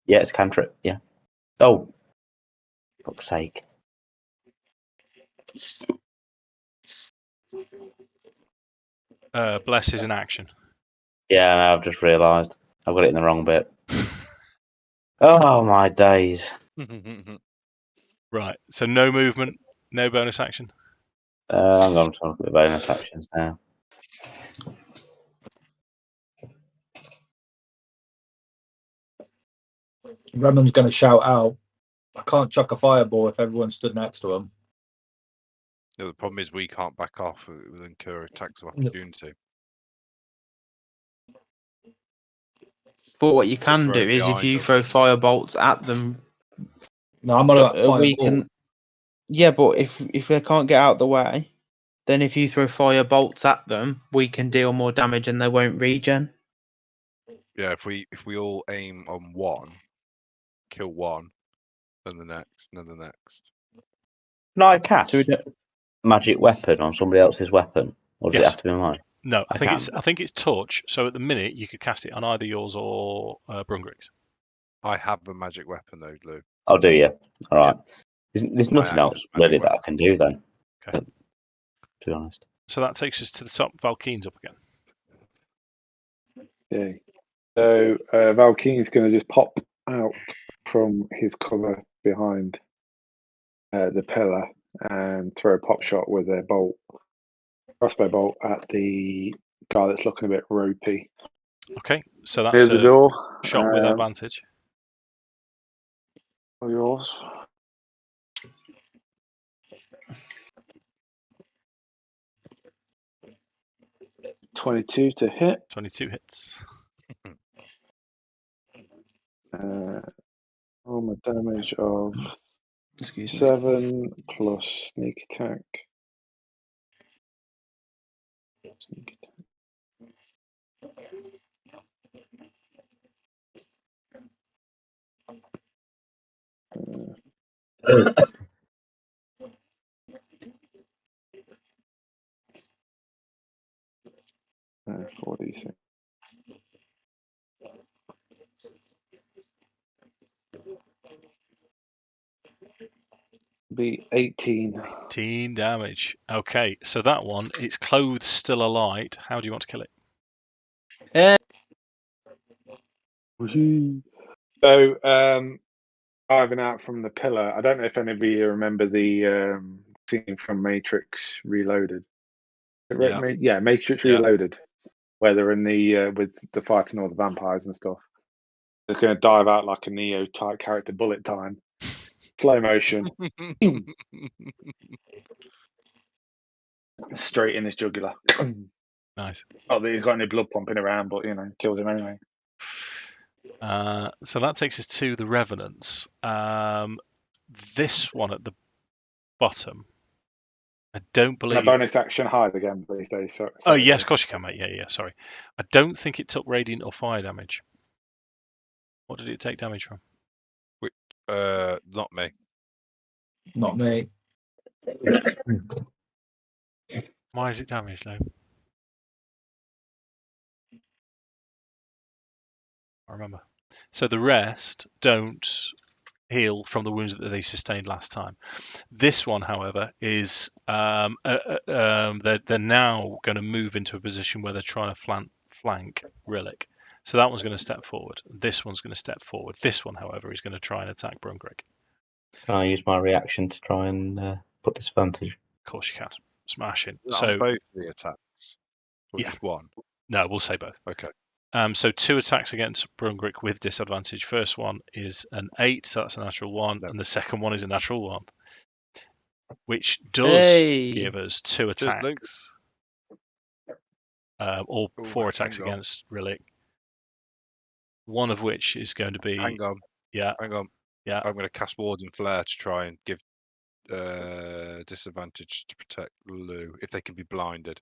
Yeah, it's cantrip. Yeah. Oh, fuck's sake. Bless is an action. Yeah, no, I've just realised I've got it in the wrong bit. Oh my days. Right. So no movement, no bonus action. I'm going to look at the bonus actions now. Reman's going to shout out, I can't chuck a fireball if everyone stood next to him. Yeah, the problem is we can't back off. It will incur attacks of opportunity. But what you can throw do it is if behind you us. throw firebolts at them, No, I'm on about we fireball. can. Yeah, but if they can't get out of the way, then if you throw firebolts at them, we can deal more damage and they won't regen. Yeah, if we all aim on one, kill one, then the next, and then the next. Can I cast So we don't- magic weapon on somebody else's weapon? Or does Yes. it have to be mine? No, I can. I think it's touch. So at the minute you could cast it on either yours or Brungrik's. I have a magic weapon though, Lou. I'll do you. All right. There's My nothing axe else is magic really that I can do then. Okay. To be honest. So that takes us to the top. Valkyn's up again. Okay. So Valkyn's going to just pop out from his cover behind the pillar and throw a pop shot with a crossbow bolt at the guy that's looking a bit ropey. Okay, so that's Here's the a door. shot with advantage. All yours. .22 to hit. 22 hits. Roll my damage of Excuse me. 7 plus sneak attack. Sneak attack. Uh, 4d6. Be 18. 18 damage. Okay, so that one, its clothes still alight. How do you want to kill it? So, diving out from the pillar, I don't know if any of you remember the scene from Matrix Reloaded. Yeah. Matrix Yeah. Reloaded, where they're in the with the fighting all the vampires and stuff. They're going to dive out like a Neo type character, bullet time, slow motion, straight in his jugular. Nice. Not that he's got any blood pumping around, but kills him anyway. So that takes us to the Revenants. This one at the bottom I don't Can I believe. bonus action hide again these days? So, Oh yes, of course you can, mate. Yeah, sorry. I don't think it took radiant or fire damage. What did it take damage from? Not me. Not me. Why is it damaged though? I remember. So the rest don't heal from the wounds that they sustained last time. This one, however, is they're now going to move into a position where they're trying to flank Rillik. So that one's going to step forward. This one's going to step forward. This one, however, is going to try and attack Brungrik. Can I use my reaction to try and put disadvantage? Of course you can. Smash in. Is that on both the attacks? Or Yeah. just one? No, we'll say both. Okay. So 2 attacks against Brungrik with disadvantage. First one is an 8, so that's a natural 1, No. and the second one is a natural 1, which does give us 2 Cheers, Luke. attacks. Or Ooh, 4 attacks hang on. against Rillik. One of which is going to be Hang on. yeah. Hang on. Yeah. I'm going to cast Ward and Flare to try and give disadvantage to protect Lou if they can be blinded.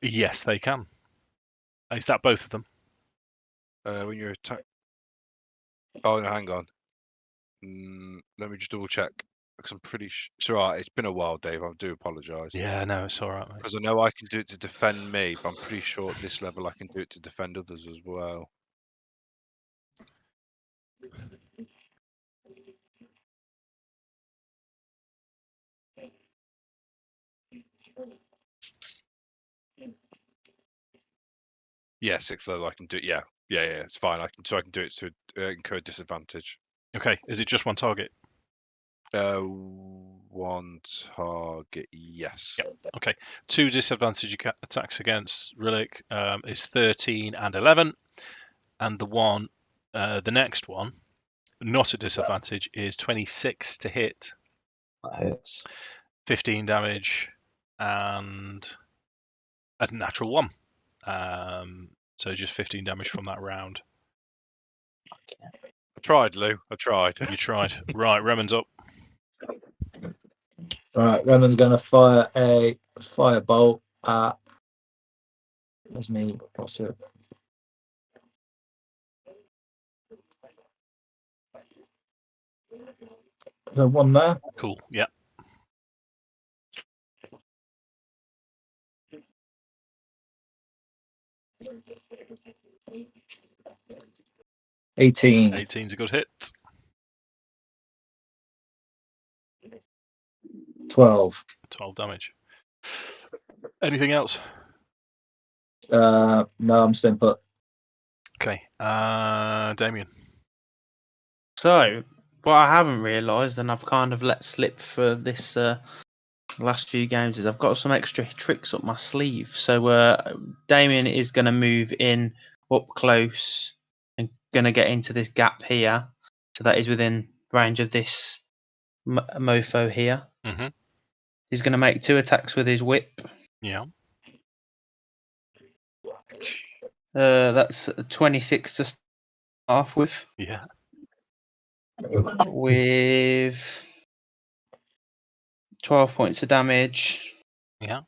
Yes, they can. Is that both of them? When you're attack. Oh no, hang on. Let me just double check because I'm pretty sure. It's alright. It's been a while, Dave. I do apologise. Yeah, no, it's all right, mate. Because I know I can do it to defend me, but I'm pretty sure at this level I can do it to defend others as well. Yeah, 6th level I can do it. Yeah, it's fine. I can do it to incur disadvantage. Okay, is it just one target? One target, yes. Yep. Okay, 2 disadvantage attacks against Rillik is 13 and 11, and the next one, not a disadvantage, is 26 to hit. That hurts. 15 damage, and a natural 1. So just 15 damage from that round. I tried, Lou. I tried. You tried. Right, Reman's up. Right, Reman's going to fire a firebolt at. Where's me? What's it? Is there one there? Cool. Yeah. $18. 18's a good hit. 12. 12 damage. Anything else? No, I'm staying put. Okay. Damian. So, what I haven't realised, and I've kind of let slip for this last few games, is I've got some extra tricks up my sleeve. So, Damian is going to move in up close and going to get into this gap here. So that is within range of this mofo here. Mm-hmm. He's going to make 2 attacks with his whip. Yeah. That's 26 to start off with. Yeah. With 12 points of damage. Yeah.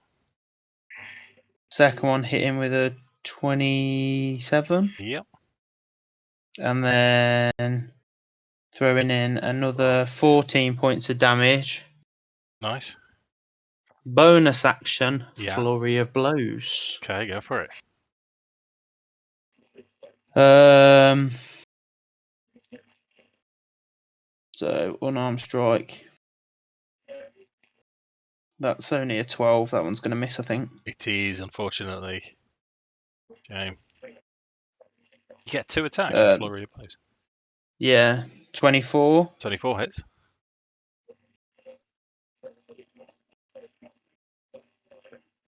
Second one hit him with a 27. Yep. And then throwing in another 14 points of damage. Nice. Bonus action, Yeah. Flurry of Blows. Okay, go for it. So unarmed strike. That's only a 12. That one's going to miss, I think. It is, unfortunately. Shame. You get 2 attacks with Flurry of Blows. Yeah, 24. 24 hits.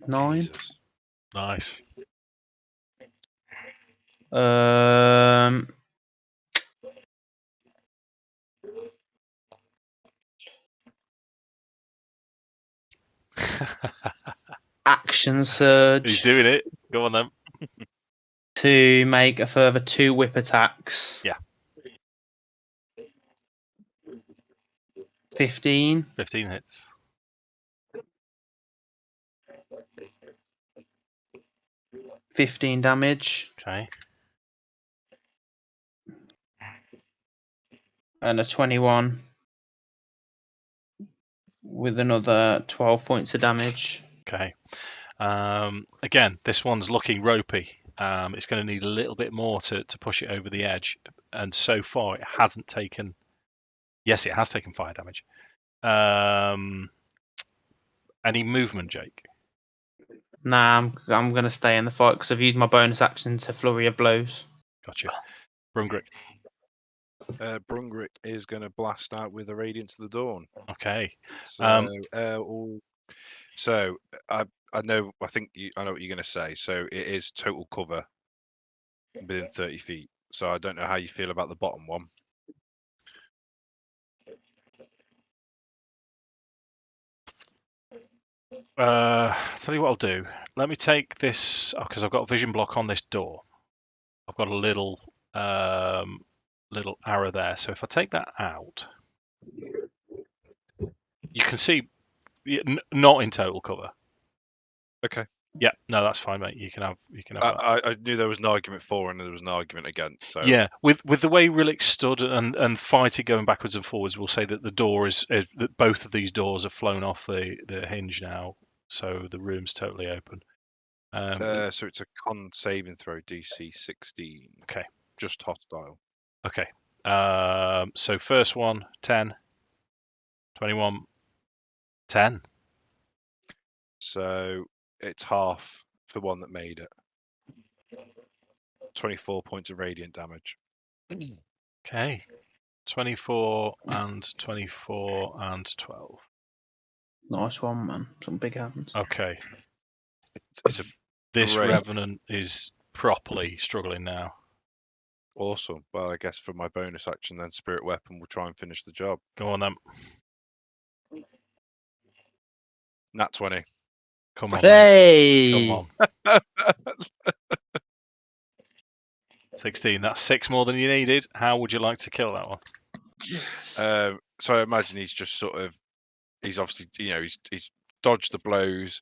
Nine. Jesus. Nice. Action surge. He's doing it. Go on then. To make a further 2 whip attacks. Yeah. 15. 15 hits. $15 damage Okay. and a 21 with another 12 points of damage. Okay. Again, this one's looking ropey. It's going to need a little bit more to push it over the edge. And so far, it hasn't taken. Yes, it has taken fire damage. Any movement, Jake? Nah, I'm going to stay in the fight because I've used my bonus action to flurry of blows. Gotcha. Brungrik. Brungrik is going to blast out with a Radiance of the Dawn. Okay. So I know. I know what you're going to say. So it is total cover within 30 feet. So I don't know how you feel about the bottom one. Tell you what I'll do. Let me take this because I've got a vision block on this door. I've got a little arrow there. So if I take that out, you can see not in total cover. Okay. Yeah, no, that's fine, mate. You can have that. I knew there was an argument for and there was an argument against. So Yeah, with the way Rillik stood and fighting going backwards and forwards, we'll say that the door is that both of these doors have flown off the hinge now, so the room's totally open. so it's a con saving throw, DC 16. Okay. Just hostile. Okay. So first one, 10, 21, 10. So it's half the one that made it. 24 points of radiant damage. Okay. 24 and 24 and 12. Nice one, man. Some big hands. Okay. It's a This great. Revenant is properly struggling now. Awesome. Well, I guess for my bonus action, then Spirit Weapon will try and finish the job. Go on then. Nat 20. Come on, mate. Hey! Come on. 16. That's 6 more than you needed. How would you like to kill that one? So I imagine he's just sort of, he's obviously, he's dodged the blows,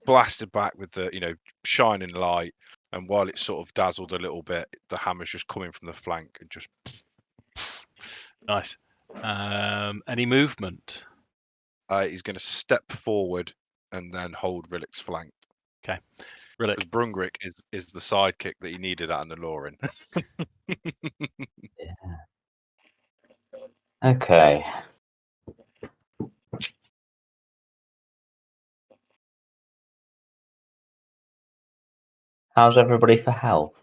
blasted back with the, shining light, and while it's sort of dazzled a little bit, the hammer's just coming from the flank and just. Nice. Any movement? He's going to step forward and then hold Rillik's flank. Okay. Rillik. Because Brungrik is the sidekick that he needed at Niloren. Yeah. Okay. How's everybody for health?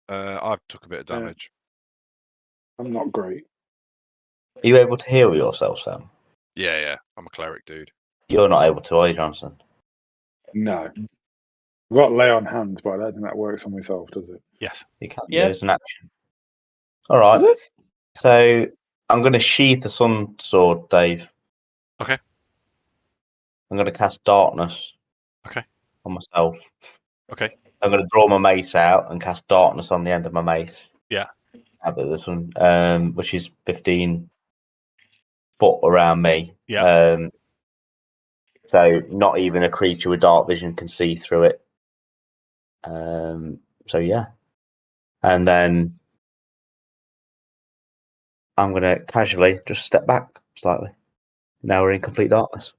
I've took a bit of damage. I'm not great. Are you able to heal yourself, Sam? Yeah. I'm a cleric, dude. You're not able to, are you, Johnson? No. I've got lay on hands, but I don't think that works on myself, does it? Yes. You can't. Yeah. There's an action. All right. Is it? So I'm going to sheath the sun sword, Dave. Okay. I'm going to cast darkness. Okay. On myself. Okay. I'm going to draw my mace out and cast darkness on the end of my mace. Yeah. How about this one? Which is 15 foot around me. Yeah. So not even a creature with dark vision can see through it. So yeah. And then I'm going to casually just step back slightly. Now we're in complete darkness.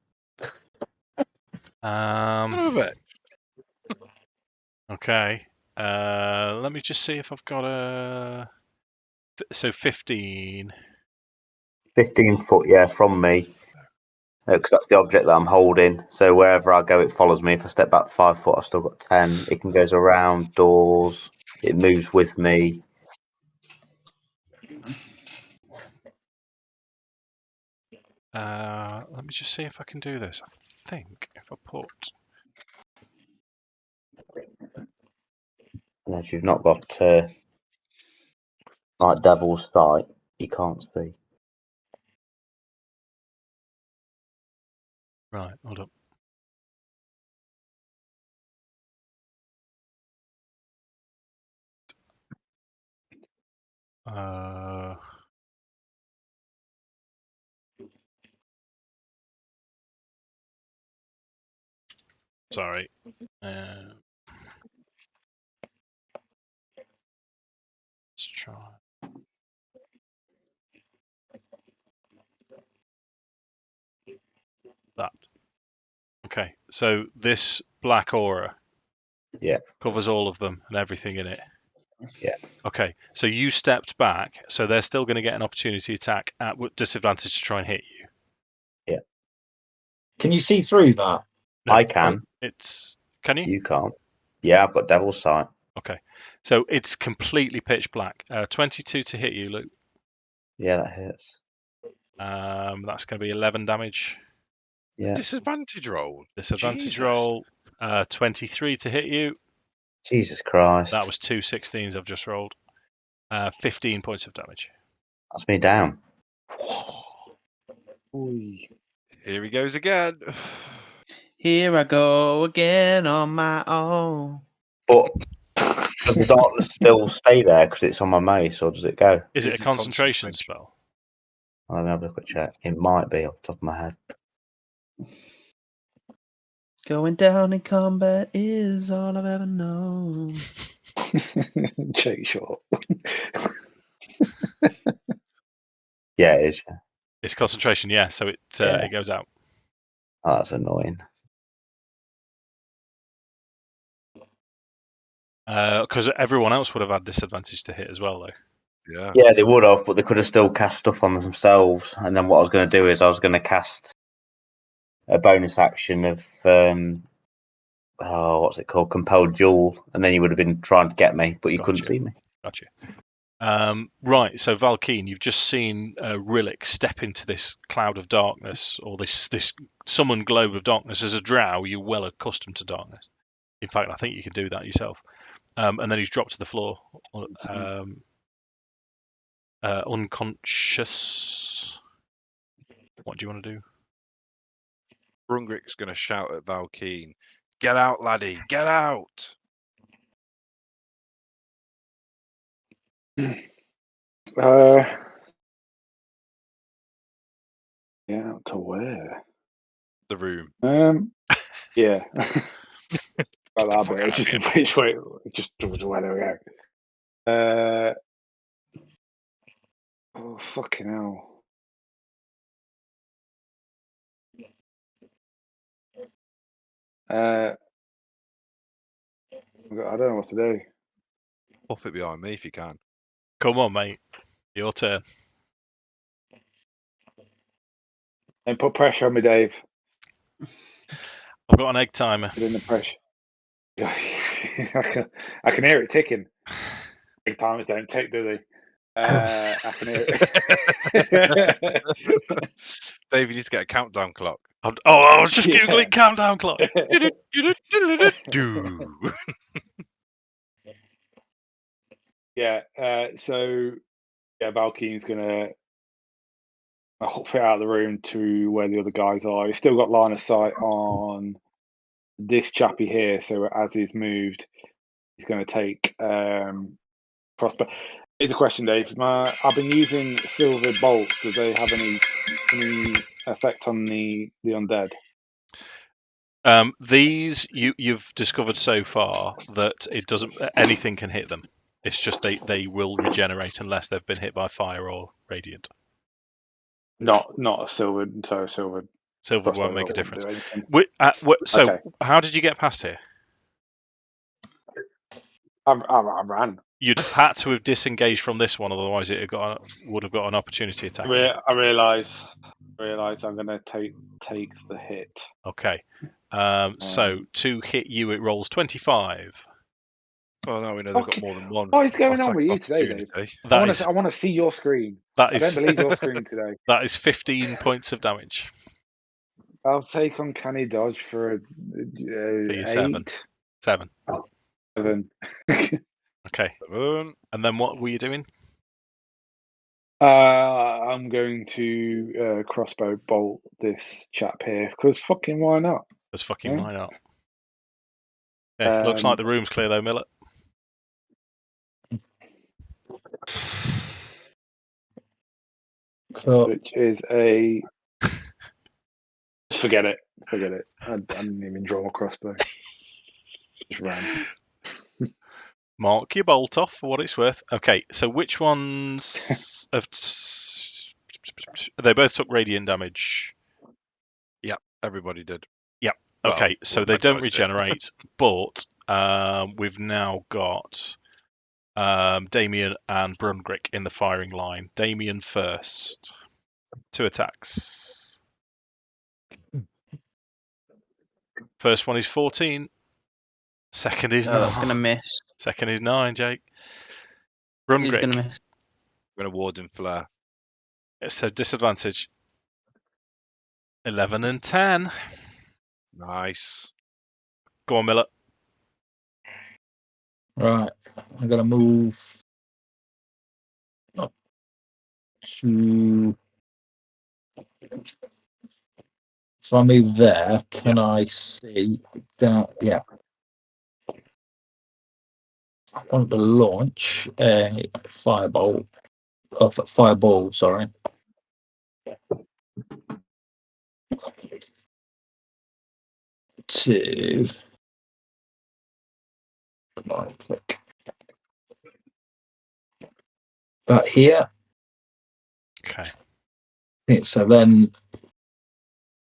Okay. Let me just see if I've got a. So 15. 15 foot, yeah, from me. Because that's the object that I'm holding. So wherever I go, it follows me. If I step back 5 foot, I've still got 10. It can goes around doors. It moves with me. Let me just see if I can do this. I think if I put. And if you've not got like Devil's Sight, you can't see. Right, hold up. Sorry. Let's try. That. Okay, so this black aura covers all of them and everything in it. Yeah. Okay, so you stepped back, so they're still going to get an opportunity attack at disadvantage to try and hit you. Yeah. Can you see through that? No, I can. Can you? You can't. Yeah, I've got Devil's Sight. Okay, so it's completely pitch black. 22 to hit you, Luke. Yeah, that hits. That's going to be 11 damage. Yeah. Disadvantage roll. Disadvantage Jesus. roll. 23 to hit you. Jesus Christ. That was 2 16s I've just rolled. 15 points of damage. That's me down. Here he goes again. Here I go again on my own. But does the darkness still stay there because it's on my mace, or does it go? Is it a Is it concentration concentration? spell? Let me have a quick check. It might be off the top of my head. Going down in combat is all I've ever known. Check short. Yeah, it is. It's concentration, yeah. So it goes out. Oh, that's annoying. Because everyone else would have had disadvantage to hit as well, though. Yeah. Yeah, they would have, but they could have still cast stuff on themselves. And then what I was going to do is I was going to cast a bonus action of what's it called? Compelled Duel, and then you would have been trying to get me, but you couldn't see me. Gotcha. Right, so Valkyn, you've just seen Rillik step into this cloud of darkness, or this summoned globe of darkness. As a drow, you're well accustomed to darkness. In fact, I think you can do that yourself. And then he's dropped to the floor, unconscious. What do you want to do? Brungrik's going to shout at Valkyn, "Get out, laddie! Get out!" Yeah, to where? The room. Yeah. Well, that fuck bit. out It's just of a pitch way. Just where do we go? Oh fucking hell. I don't know what to do. Pop it behind me if you can. Come on, mate. Your turn. And put pressure on me, Dave. I've got an egg timer. Put in the pressure. I can hear it ticking. Big timers don't tick, do they? I can hear it. David needs to get a countdown clock. I was just googling countdown clock. Yeah. So Valkyn's gonna hop it out of the room to where the other guys are. He's still got line of sight on this chappy here. So as he's moved, he's going to take crossbow. Here's a question, Dave. I've been using silver bolts. Do they have any effect on the undead? These you've discovered so far that it doesn't. Anything can hit them. It's just they will regenerate unless they've been hit by fire or radiant. Not a silver. So silver. Silver won't make a difference. So Okay. how did you get past here? I ran. You'd have had to have disengaged from this one, otherwise it would have got an opportunity attack. I realise I'm going to take the hit. Okay. So to hit you, it rolls 25. Oh no, we know they've got more than one. What is going on attack with you today, Dave? opportunity. I want to see your screen. That I is, don't believe your screen today. That is 15 points of damage. I'll take uncanny dodge for For your 7. 7. 7. Okay. And then what were you doing? I'm going to crossbow bolt this chap here because fucking why not? Because fucking why not? Yeah, looks like the room's clear though, Millet. Which is a forget it. Forget it. I didn't even draw a crossbow. Just ran. Mark your bolt off for what it's worth. Okay, so which ones have they both took radiant damage? Yep, everybody did. Yep. Well, Okay, so well, they most don't guys did. regenerate, but we've now got Damian and Brungrik in the firing line. Damian first. 2 attacks. First one is 14. Second is 9. That's going to miss. Second is 9, Jake. He's going to Brungrik. miss. I'm going to ward in flare. So disadvantage. 11 and 10. Nice. Go on, Miller. Right. I'm going to move up to. So I move there. Can I see that? Yeah. I want to launch a fireball. Fireball, sorry. To. Come on, click. But here. Okay. So then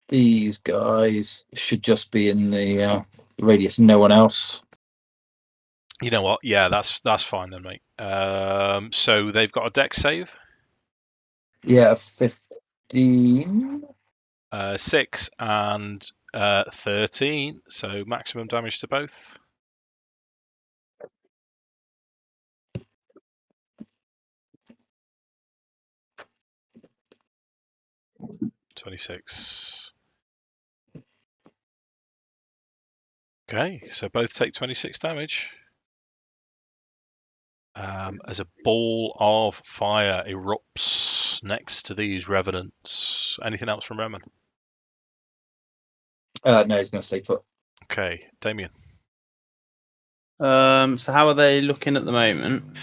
these guys should just be in the radius, no one else. You know what? Yeah, that's fine then, mate. So they've got a dex save. Yeah, 15. 6 and 13. So maximum damage to both. $26. Okay, so both take 26 damage. As a ball of fire erupts next to these revenants. Anything else from Reman? No, he's going to stay put. Okay, Damian. So how are they looking at the moment?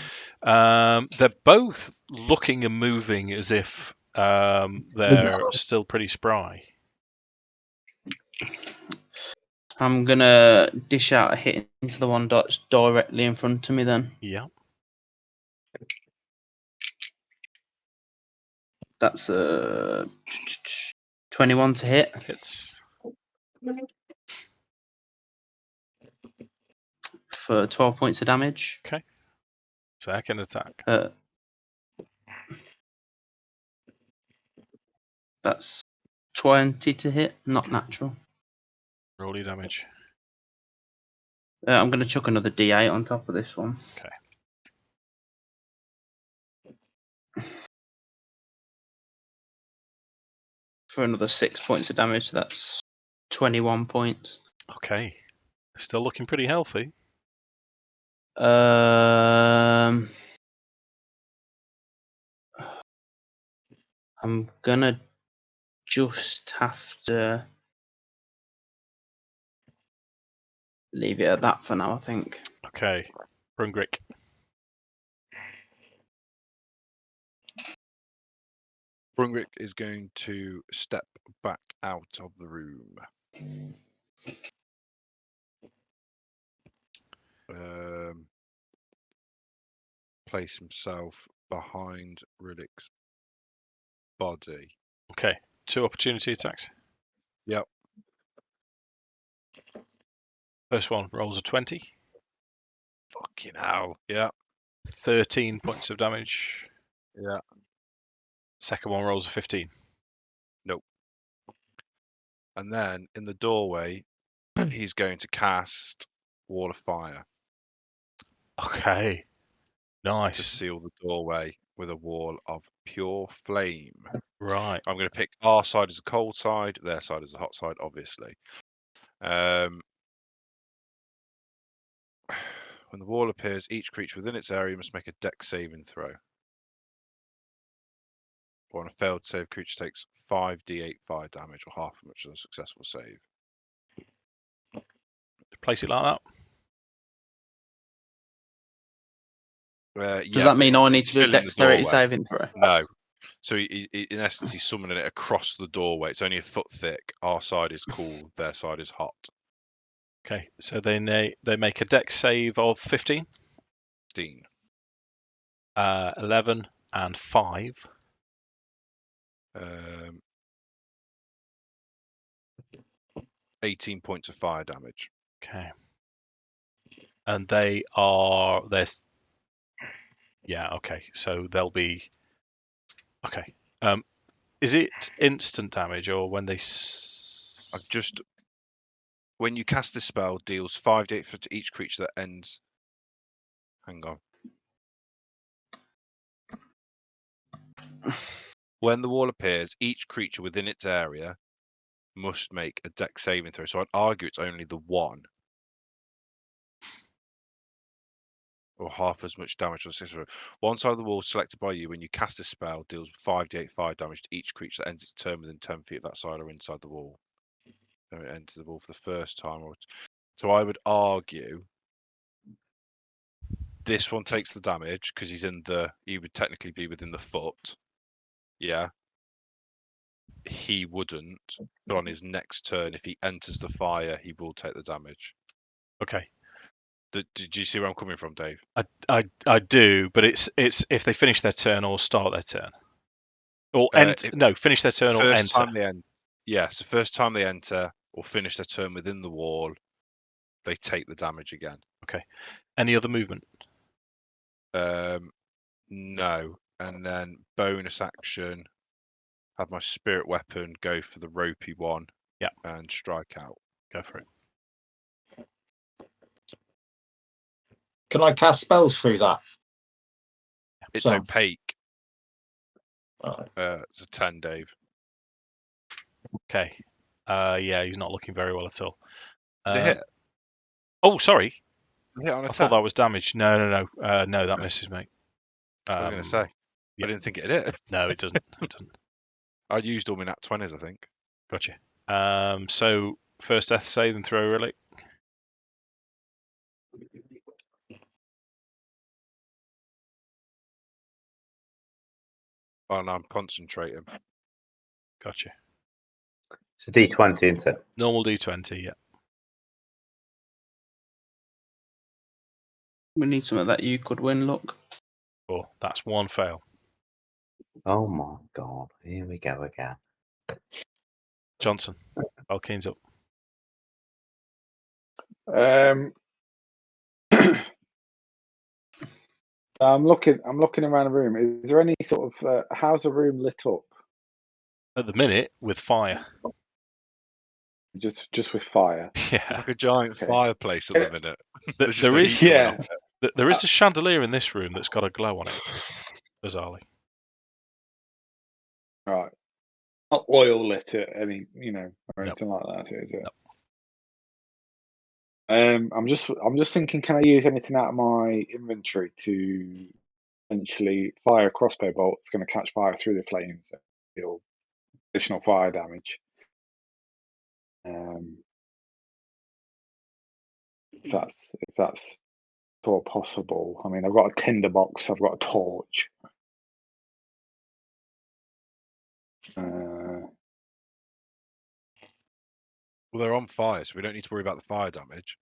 They're both looking and moving as if they're still pretty spry. I'm going to dish out a hit into the one that's directly in front of me then. Yeah. That's 21 to hit. Hits. For 12 points of damage. Okay. Second attack. That's 20 to hit, not natural. Roll your damage. I'm going to chuck another D8 on top of this one. Okay. For another 6 points of damage, that's 21 points. Okay. Still looking pretty healthy. I'm gonna just have to leave it at that for now, I think. Okay. Brungrik. Brungrik is going to step back out of the room. Place himself behind Rillik's body. Okay. 2 opportunity attacks. Yep. First one rolls a 20. Fucking hell. Yeah. 13 points of damage. Yeah. Second one rolls a 15. Nope. And then in the doorway, he's going to cast Wall of Fire Okay. to Nice. seal the doorway with a wall of pure flame. Right. I'm going to pick our side as the cold side, their side as the hot side, obviously. When the wall appears, each creature within its area must make a dex saving throw. Or on a failed save, creature takes 5d8 fire damage, or half as much as a successful save. Place it like that. Does that mean I need to do a fill in the dexterity doorway. saving throw? No. So in essence, he's summoning it across the doorway. It's only a foot thick. Our side is cool. Their side is hot. Okay, so they make a dex save of 15, 15. 11, and 5. 18 points of fire damage. Okay. And they're yeah, okay. So they'll be okay. Is it instant damage or when they I've just when you cast this spell, deals 5d8 for each creature that ends. Hang on. When the wall appears, each creature within its area must make a dex saving throw. So I'd argue it's only the one. Or half as much damage on 6. One side of the wall selected by you when you cast this spell deals 5d8 fire damage to each creature that ends its turn within 10 feet of that side or inside the wall. So it enters the wall for the first time. So I would argue this one takes the damage because he would technically be within the foot. Yeah. He wouldn't, but on his next turn, if he enters the fire, he will take the damage. Okay. Did you see where I'm coming from, Dave? I do, but it's if they finish their turn or start their turn. Or finish their turn or First enter. time they end. Yes, the first time they enter or finish their turn within the wall, they take the damage again. Okay. Any other movement? No. And then bonus action, have my spirit weapon go for the ropey one. Yeah. And strike out. Go for it. Can I cast spells through that? It's So- opaque. Alright. It's a 10, Dave. Okay. Yeah, he's not looking very well at all. Is it hit? Oh, sorry. Hit on a I 10. thought that was damage. No, that misses, mate. I was going to say. yeah. I didn't think it hit. No, it doesn't. It doesn't. I used all my nat 20s, I think. Gotcha. So first death save and throw Rillik. Oh, no, I'm concentrating. Gotcha. It's a D20, isn't it? Normal D20, yeah. We need something that you could win, look. Oh, that's one fail. Oh my god, here we go again. Johnson, Valkyn's up. I'm looking around the room. Is there any sort of how's the room lit up? At the minute, with fire. Just with fire. Yeah. It's like a giant Okay. fireplace at the minute. There There's just a is- heat coming yeah. off it. There is a chandelier in this room that's got a glow on it, bizarrely. Right. Not oil lit at any, or Nope. anything like that, is it? Nope. I'm just thinking, can I use anything out of my inventory to potentially fire a crossbow bolt that's going to catch fire through the flames and deal additional fire damage? If that's at all possible. I mean, I've got a tinderbox, I've got a torch. Well, they're on fire, so we don't need to worry about the fire damage.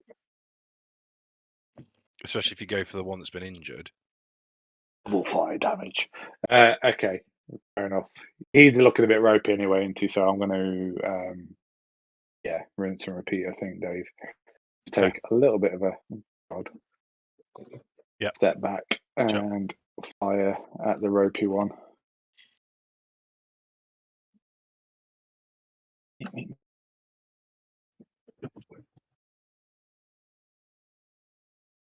Especially if you go for the one that's been injured. Double fire damage. Okay, fair enough. He's looking a bit ropey anyway, isn't he? So I'm going to, rinse and repeat. I think, Dave. Take a little bit of a step back and fire at the ropey one.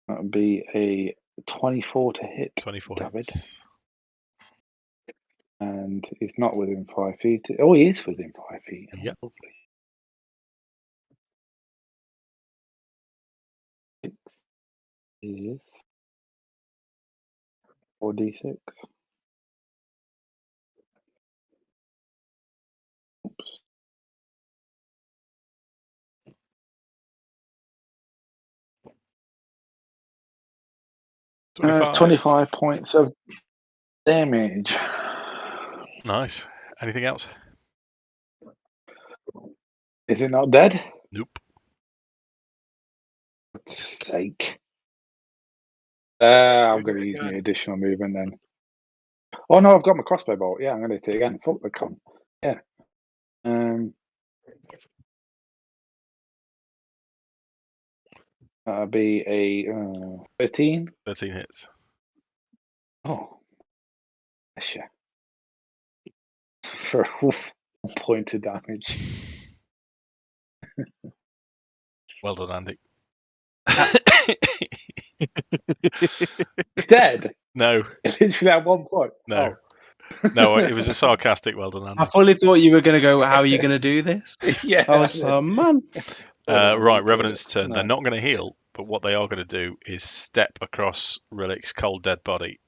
That would be a 24 to hit. 24 David. hits. And he's not within 5 feet. Oh, he is within 5 feet. Oh, Yep. lovely. 6 is 4d6. Oops. 25 points of damage. Nice. Anything else? Is it not dead? Nope. For God's sake. I'm going to use my additional movement then. Oh no, I've got my crossbow bolt. Yeah, I'm going to hit it again. Fuck the con. Yeah. That'll be a 13. 13 hits. Oh, that's you. For 1 point of damage. Well done, Andy. It's dead. No, It's literally at 1 point. no, Oh. no. It was a sarcastic well done, Andy. I fully thought you were going to go, how are you going to do this? Yeah. I was like, man. Right, Revenant's turn. No. They're not going to heal, but what they are going to do is step across Rillik's cold dead body.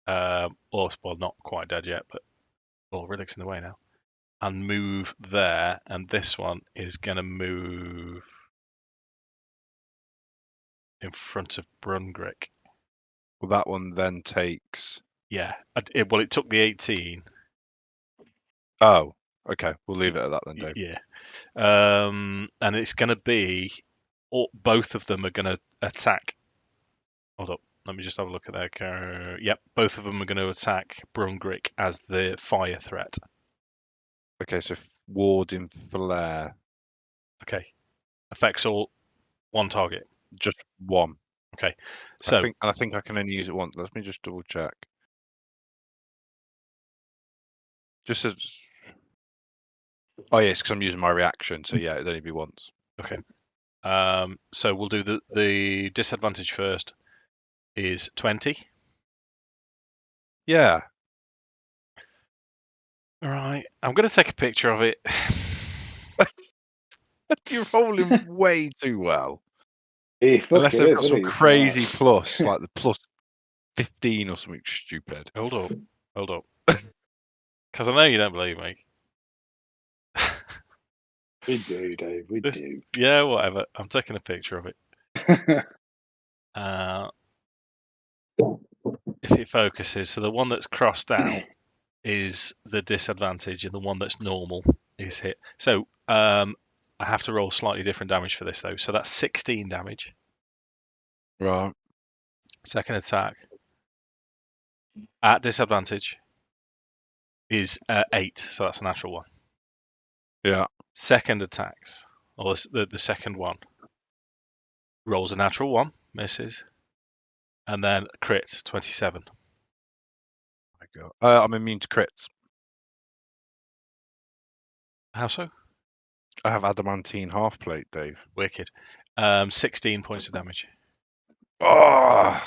Or, well, not quite dead yet, but Rillik's in the way now. And move there, and this one is going to move in front of Brungrik. Well, that one then takes. Yeah, well, it took the 18. Oh, okay. We'll leave it at that then, Dave. Yeah. And it's going to be, both of them are going to attack. Hold up, let me just have a look at their. Yep, both of them are going to attack Brungrik as the fire threat. Okay, so warding flare. Okay, affects all one target. Just one. Okay, so I think I can only use it once. Let me just double check. Just as. Oh yes, because I'm using my reaction. So yeah, it'd only be once. okay. So we'll do the disadvantage first. Is 20. Yeah. All right, I'm going to take a picture of it. You're rolling way too well. Unless Unless they've got some crazy plus, like the plus 15 or something stupid. Hold up. Because I know you don't believe me. We do, Dave. We do. Yeah, whatever. I'm taking a picture of it. If it focuses, so the one that's crossed out is the disadvantage, and the one that's normal is hit. So I have to roll slightly different damage for this though. So that's 16 damage. Right. Second attack at disadvantage is 8, so that's a natural one. Yeah. Second attacks, or the second one, rolls a natural 1, misses, and then crit 27. My God. I'm immune to crits. How so? I have adamantine half plate, Dave. Wicked. 16 points of damage. Oh,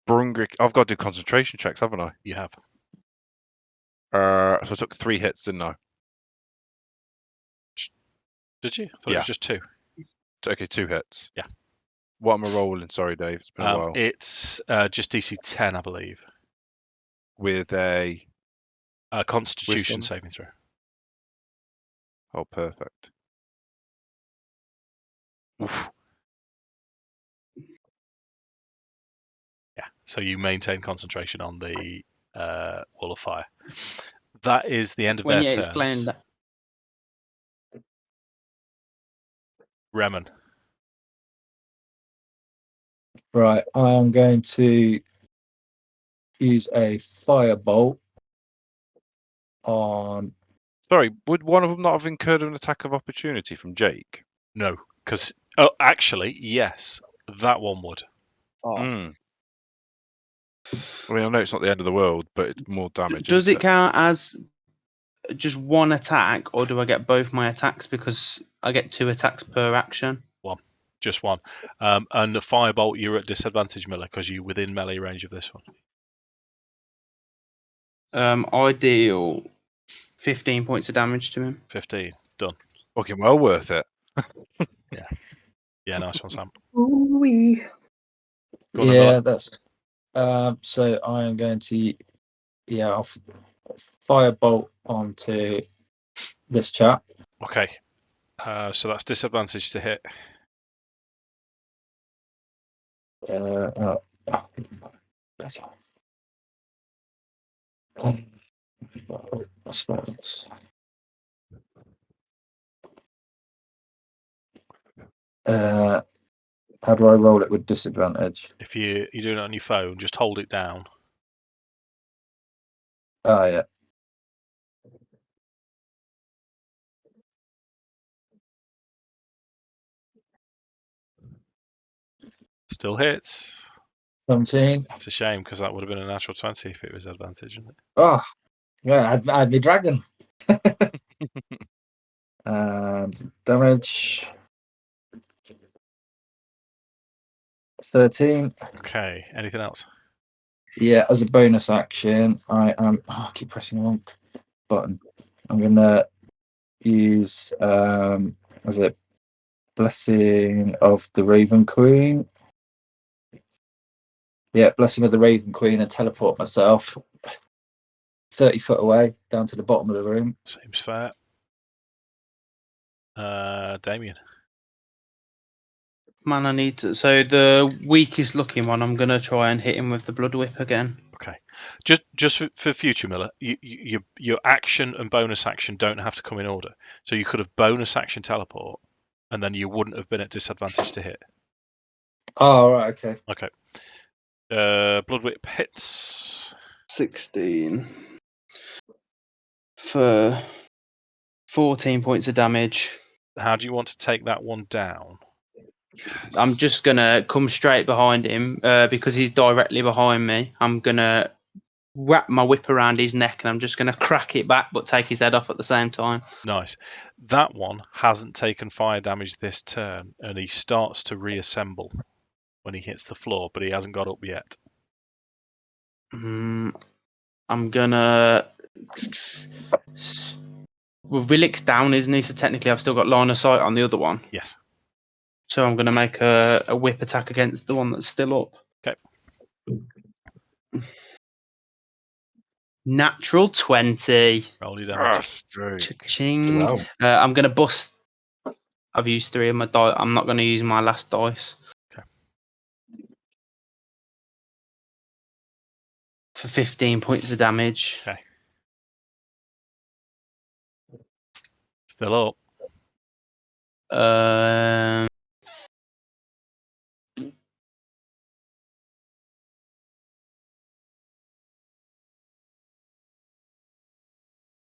Brungrik. I've got to do concentration checks, haven't I? You have. So I took 3 hits, didn't I? Did you? I thought it Yeah. was just 2. Okay, 2 hits. Yeah. What am I rolling? Sorry, Dave. It's been a while. It's just DC 10, I believe. With a Constitution Wisdom? saving throw. Oh, perfect. Oof. Yeah. So you maintain concentration on the wall of fire. That is the end of When their you turns. explained that. Reman. Right, I am going to use a firebolt on. Sorry, would one of them not have incurred an attack of opportunity from Jake? No, because actually, yes, that one would. Oh, I mean, I know it's not the end of the world, but it's more damage. Does isn't it count as just one attack, or do I get both my attacks because I get 2 attacks per action? Just one. And the firebolt, you're at disadvantage, Miller, because you're within melee range of this one. I deal 15 points of damage to him. 15. Done. Fucking well worth it. Yeah, nice one, Sam. Ooh-wee. Go on then, Yeah, Miller. that's. So I am going to. Yeah, I'll firebolt onto this chap. Okay. So that's disadvantage to hit. I suppose. How do I roll it with disadvantage? If you're doing it on your phone, just hold it down. Oh, yeah. Still hits. 17. It's a shame because that would have been a natural 20 if it was advantage, wouldn't it? Oh, yeah, I had my dragon. And damage 13. Okay. Anything else? Yeah, as a bonus action, I am. Oh, I keep pressing the wrong button. I'm gonna use was it Blessing of the Raven Queen? Yeah, Blessing of the Raven Queen, and teleport myself 30 foot away down to the bottom of the room. Seems fair. Damian. Man, I need to. So the weakest looking one, I'm gonna try and hit him with the blood whip again. Okay. Just for future, Miller, your action and bonus action don't have to come in order. So you could have bonus action teleport, and then you wouldn't have been at disadvantage to hit. Oh, right, okay. Okay. Blood whip hits. 16 for 14 points of damage. How do you want to take that one down? I'm just gonna come straight behind him because he's directly behind me. I'm gonna wrap my whip around his neck and I'm just gonna crack it back, but take his head off at the same time. Nice. That one hasn't taken fire damage this turn, and he starts to reassemble when he hits the floor, but he hasn't got up yet. I'm gonna. Well, Rillik's down, isn't he? So technically, I've still got line of sight on the other one. Yes. So I'm gonna make a whip attack against the one that's still up. Okay. Natural 20. Roll your damage. Straight. Cha-ching. Wow. I'm gonna bust. I've used 3 of my dice. I'm not gonna use my last dice. Okay. For 15 points of damage. Okay. Still up.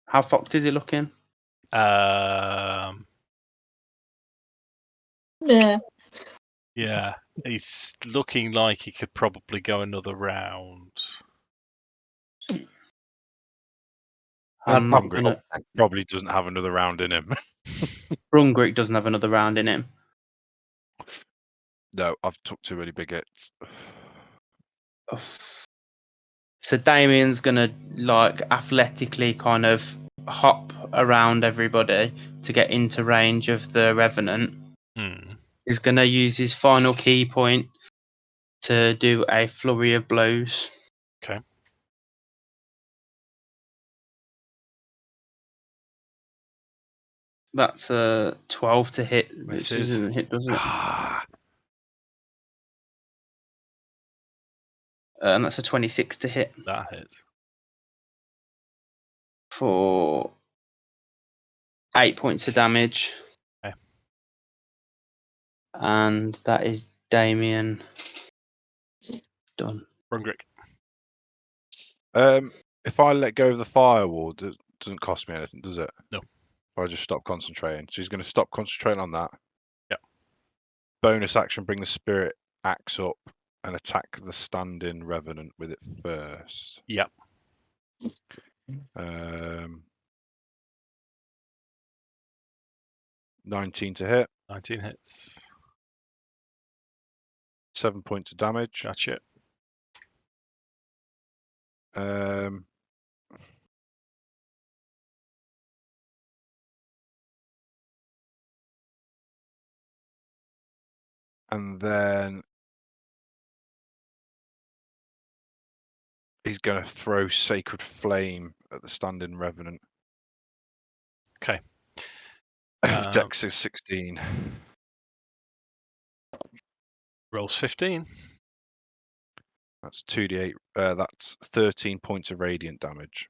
How fucked is he looking? Nah. Yeah, he's looking like he could probably go another round. I'm not gonna. Probably doesn't have another round in him. Brungrik doesn't have another round in him. No, I've took 2 really big hits. So Damian's gonna like athletically kind of hop around everybody to get into range of the Revenant. He's gonna use his final key point to do a flurry of blows. Okay. That's a 12 to hit, which Misses. isn't a hit, does it? And that's a 26 to hit That hits. for 8 points of damage. Okay. And that is Damian done. Brungrik. If I let go of the firewall, it doesn't cost me anything, does it? No. Or I just stop concentrating. So he's going to stop concentrating on that. Yep. Bonus action, bring the spirit axe up and attack the standing Revenant with it first. Yep. 19 to hit. 19 hits. 7 points of damage. Gotcha. And then he's going to throw Sacred Flame at the standing Revenant. Okay. Dex is 16. Rolls 15. That's 2d8. That's 13 points of radiant damage.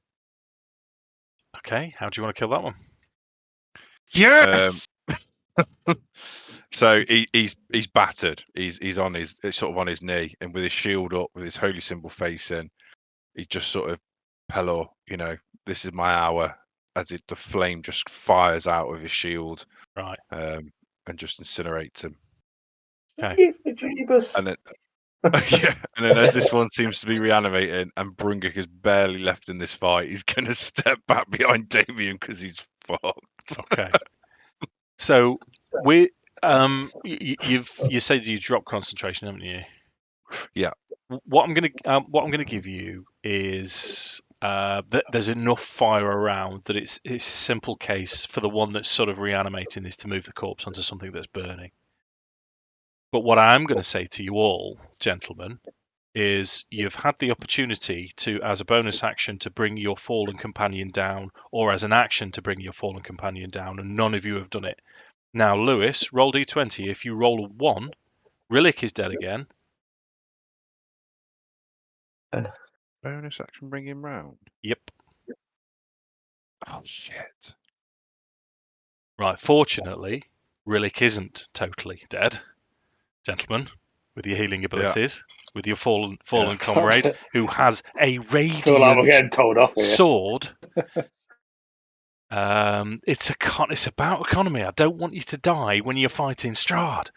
Okay, how do you want to kill that one? Yes. So he's battered. He's on his sort of on his knee, and with his shield up, with his holy symbol facing, he just sort of, Pelor, this is my hour. As the flame just fires out of his shield, Right. and just incinerates him. Okay. And then, yeah, and then as this one seems to be reanimating, and Brungrik is barely left in this fight, he's going to step back behind Damian because he's fucked. Okay. So you said you dropped concentration, haven't you? Yeah. What I'm gonna give you is there's enough fire around that it's a simple case for the one that's sort of reanimating is to move the corpse onto something that's burning. But what I'm going to say to you all, gentlemen, is you've had the opportunity to, as a bonus action, to bring your fallen companion down, or as an action to bring your fallen companion down, and none of you have done it. Now, Lewis, roll d20. If you roll a 1, Rillik is dead again. Bonus action, bring him round. Yep. Oh shit. Right. Fortunately, Rillik isn't totally dead, gentlemen, with your healing abilities, with your fallen comrade who has a Feel like we're getting radiant told off here. sword. It's about economy. I don't want you to die when you're fighting Strahd.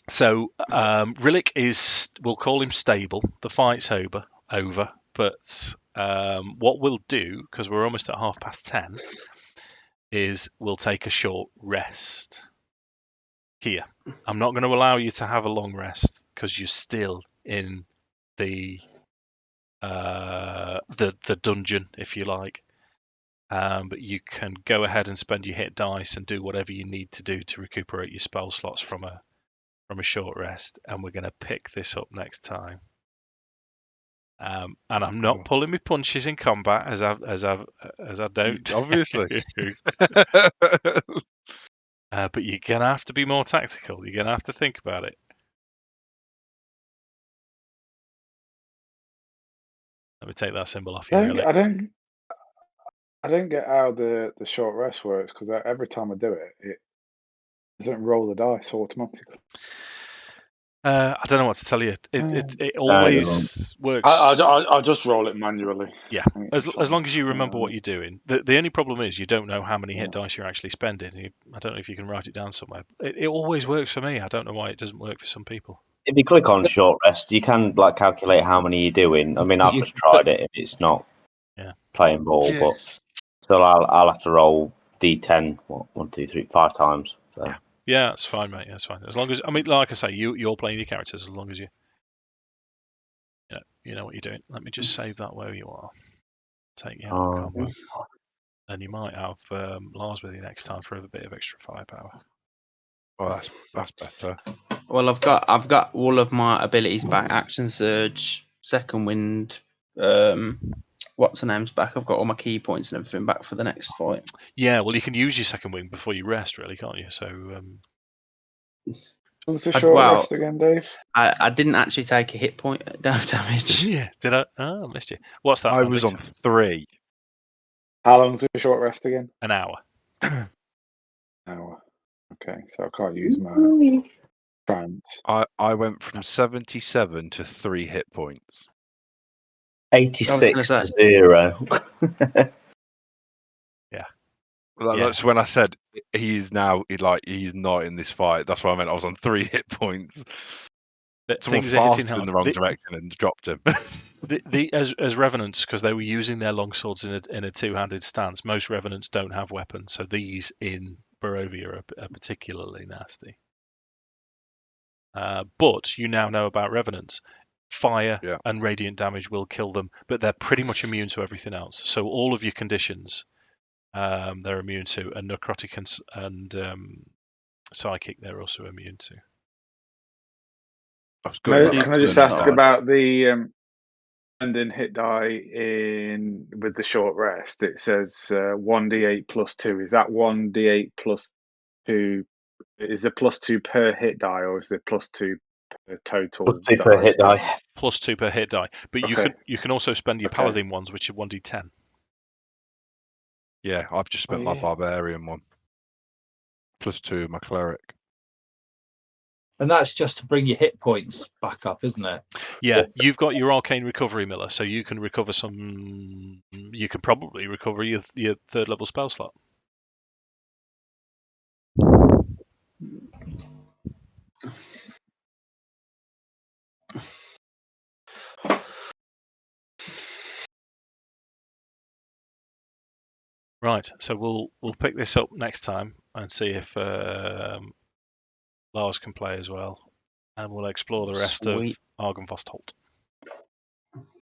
So Rillik we'll call him stable. The fight's over. But what we'll do, because we're almost at 10:30, is we'll take a short rest here. I'm not going to allow you to have a long rest because you're still in the dungeon, if you like. But you can go ahead and spend your hit dice and do whatever you need to do to recuperate your spell slots from a short rest, and we're going to pick this up next time. And I'm not pulling my punches in combat as I don't. Obviously. But you're going to have to be more tactical. You're going to have to think about it. Let me take that symbol off you. I don't get how the short rest works, because every time I do it, it doesn't roll the dice automatically. I don't know what to tell you. It always works. I'll just roll it manually. Yeah, as long as you remember what you're doing. The only problem is you don't know how many hit dice you're actually spending. I don't know if you can write it down somewhere. It always works for me. I don't know why it doesn't work for some people. If you click on short rest, you can calculate how many you're doing. I mean, I've just tried it. It's not playing ball, but still, I'll have to roll d10. 1, 2, 3, 5 times. So. Yeah, that's fine, mate. That's fine. As long as like I say, you're playing your characters. As long as you know what you're doing. Let me just save that where you are. Take you out of combat, and you might have Lars with you next time for a bit of extra firepower. Well, that's better. Well, I've got all of my abilities back. Action surge, second wind. What's her name's back? I've got all my key points and everything back for the next fight. Yeah, well, you can use your second wing before you rest, really, can't you? So. What was the short rest again, Dave? I didn't actually take a hit point damage. Yeah, did I? Oh, I missed you. What's that? I was on 3. How long's the short rest again? An hour. An hour. Okay, so I can't use my trance. I went from 77 to 3 hit points. 86 to 0. Yeah. That's when I said he's not in this fight. That's what I meant. I was on 3 hit points. Someone farted in the wrong direction and dropped him. As revenants, because they were using their longswords in a two-handed stance, most revenants don't have weapons, so these in Barovia are particularly nasty. But you now know about revenants. Fire and radiant damage will kill them, but they're pretty much immune to everything else. So all of your conditions, they're immune to, and necrotic and psychic, they're also immune to. Can I just ask about the ending hit die with the short rest? It says 1d8 plus 2. Is that 1d8 plus 2? Is it plus 2 per hit die, or is it plus 2 the total. Plus 2 that per I hit spent? die. Plus 2 per hit die. But Okay. you can also spend your Okay. Paladin ones, which are 1d10. Yeah, I've just spent Oh, my yeah. Barbarian one. Plus 2 my Cleric. And that's just to bring your hit points back up, isn't it? Yeah, you've got your Arcane Recovery, Miller, so you can recover some. You can probably recover your 3rd level spell slot. Right, so we'll pick this up next time and see if Lars can play as well, and we'll explore the rest Sweet. of Argynvostholt.